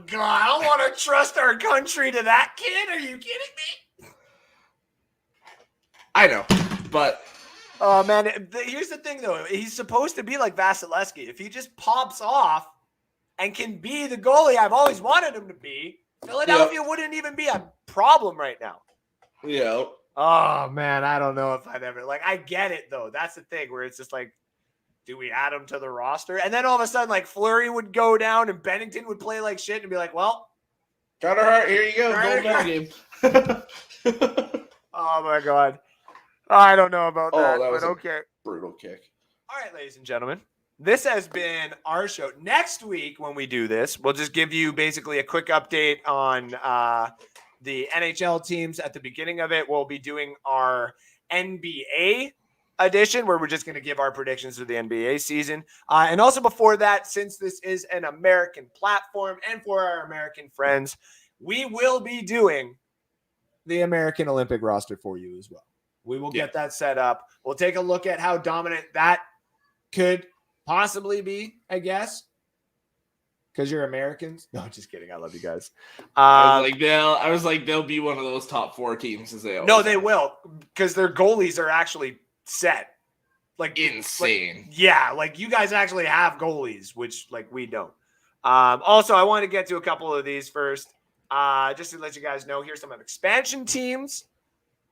God. I don't want to trust our country to that kid. Are you kidding me? I know, but... Oh, man. Here's the thing, though. He's supposed to be like Vasilevsky. If he just pops off and can be the goalie I've always wanted him to be, Philadelphia wouldn't even be a problem right now. Yeah. Oh, man. I don't know if I'd ever... Like, I get it, though. That's the thing where it's just like, do we add him to the roster? And then all of a sudden, like, Fleury would go down and Bennington would play like shit and be like, well... Carter Hart, here you go. Gold medal game. Oh, my God. I don't know about that, that was but okay. Brutal kick. All right, ladies and gentlemen. This has been our show. Next week, when we do this, we'll just give you basically a quick update on the NHL teams. At the beginning of it, we'll be doing our NBA edition, where we're just going to give our predictions for the NBA season. And also before that, since this is an American platform and for our American friends, we will be doing the American Olympic roster for you as well. We will get that set up. We'll take a look at how dominant that could possibly be, I guess. Because you're Americans. No, just kidding. I love you guys. I was like, they'll be one of those top 4 teams as they always No, they will. Because their goalies are actually set. Like insane. Like you guys actually have goalies, which like we don't. Also, I want to get to a couple of these first. Just to let you guys know, here's some of expansion teams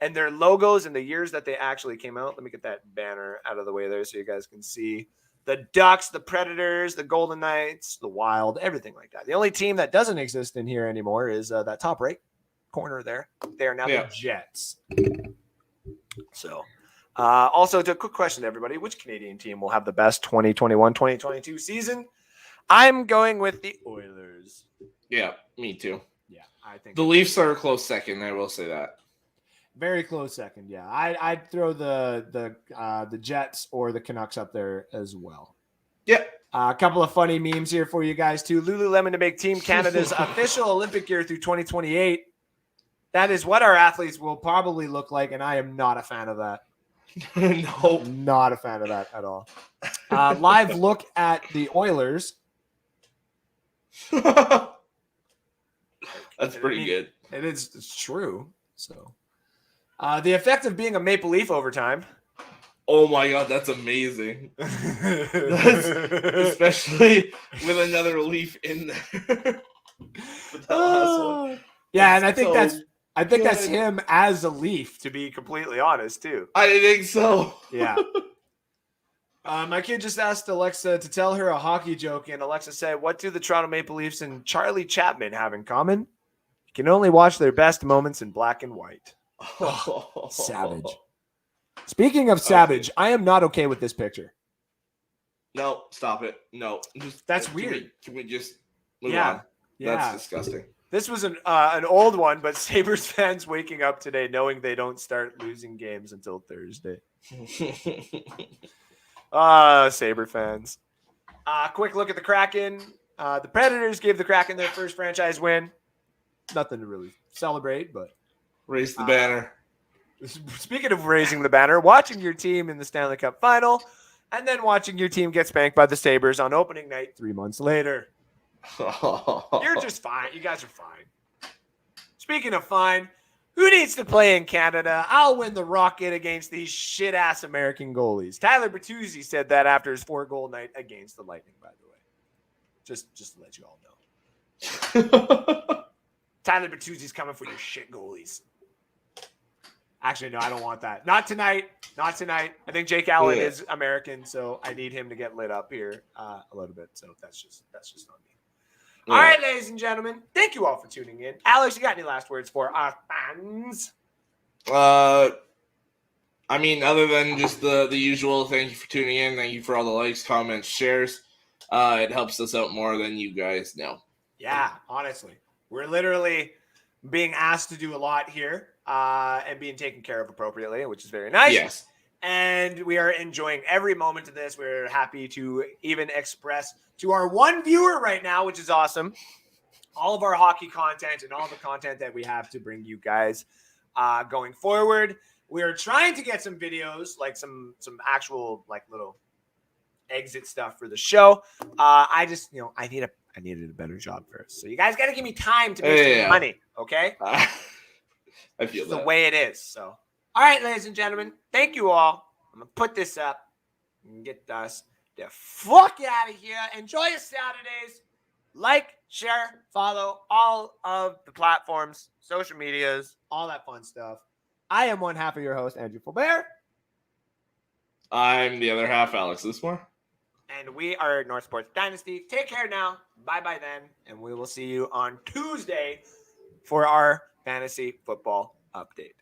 and their logos and the years that they actually came out. Let me get that banner out of the way there so you guys can see the Ducks, the Predators, the Golden Knights, the Wild, everything like that. The only team that doesn't exist in here anymore is that top right corner there. They are now the Jets. So, also, a quick question to everybody. Which Canadian team will have the best 2021-2022 season? I'm going with the Oilers. Yeah, me too. Yeah, I think the Leafs are a close second. I will say that. Very close second, yeah. I'd throw the Jets or the Canucks up there as well. Yeah. A couple of funny memes here for you guys too. Lululemon to make Team Canada's official Olympic gear through 2028. That is what our athletes will probably look like, and I am not a fan of that. No, not a fan of that at all. Live look at the Oilers. That's pretty good. It's true. So. The effect of being a Maple Leaf overtime. Oh my God, that's amazing. Especially with another Leaf in there. Yeah, and I think that's him as a Leaf, to be completely honest, too. I think so. Yeah. My kid just asked Alexa to tell her a hockey joke, and Alexa said, "What do the Toronto Maple Leafs and Charlie Chapman have in common? You can only watch their best moments in black and white." Oh, savage. Speaking of savage, I am not okay with this picture. No, stop it. No. That's weird. Can we just move on? Yeah. That's disgusting. This was an old one, but Sabres fans waking up today knowing they don't start losing games until Thursday. Sabre fans. Quick look at the Kraken. The Predators gave the Kraken their first franchise win. Nothing to really celebrate, but raise the banner. Speaking of raising the banner, watching your team in the Stanley Cup final and then watching your team get spanked by the Sabres on opening night 3 months later. You're just fine. You guys are fine. Speaking of fine, who needs to play in Canada? I'll win the Rocket against these shit-ass American goalies. Tyler Bertuzzi said that after his 4-goal night against the Lightning, by the way. Just to let you all know. Tyler Bertuzzi's coming for your shit goalies. Actually, no, I don't want that. Not tonight. Not tonight. I think Jake Allen is American, so I need him to get lit up here a little bit. So that's just on me. Yeah. All right, ladies and gentlemen, thank you all for tuning in. Alex, you got any last words for our fans? I mean, other than just the usual, thank you for tuning in. Thank you for all the likes, comments, shares. It helps us out more than you guys know. Yeah, honestly. We're literally being asked to do a lot here and being taken care of appropriately, which is very nice. Yes. And we are enjoying every moment of this. We're happy to even express to our one viewer right now, which is awesome, all of our hockey content and all the content that we have to bring you guys going forward. We're trying to get some videos, like some actual like little exit stuff for the show. I just, I needed a better job first. So you guys got to give me time to make some money, okay? I feel the way it is. So, all right, ladies and gentlemen, thank you all. I'm going to put this up and get us the fuck out of here. Enjoy your Saturdays. Like, share, follow all of the platforms, social medias, all that fun stuff. I am one half of your host, Andrew Fulbert. I'm the other half, Alex Lismore. And we are North Sports Dynasty. Take care now. Bye-bye then. And we will see you on Tuesday for our fantasy football update.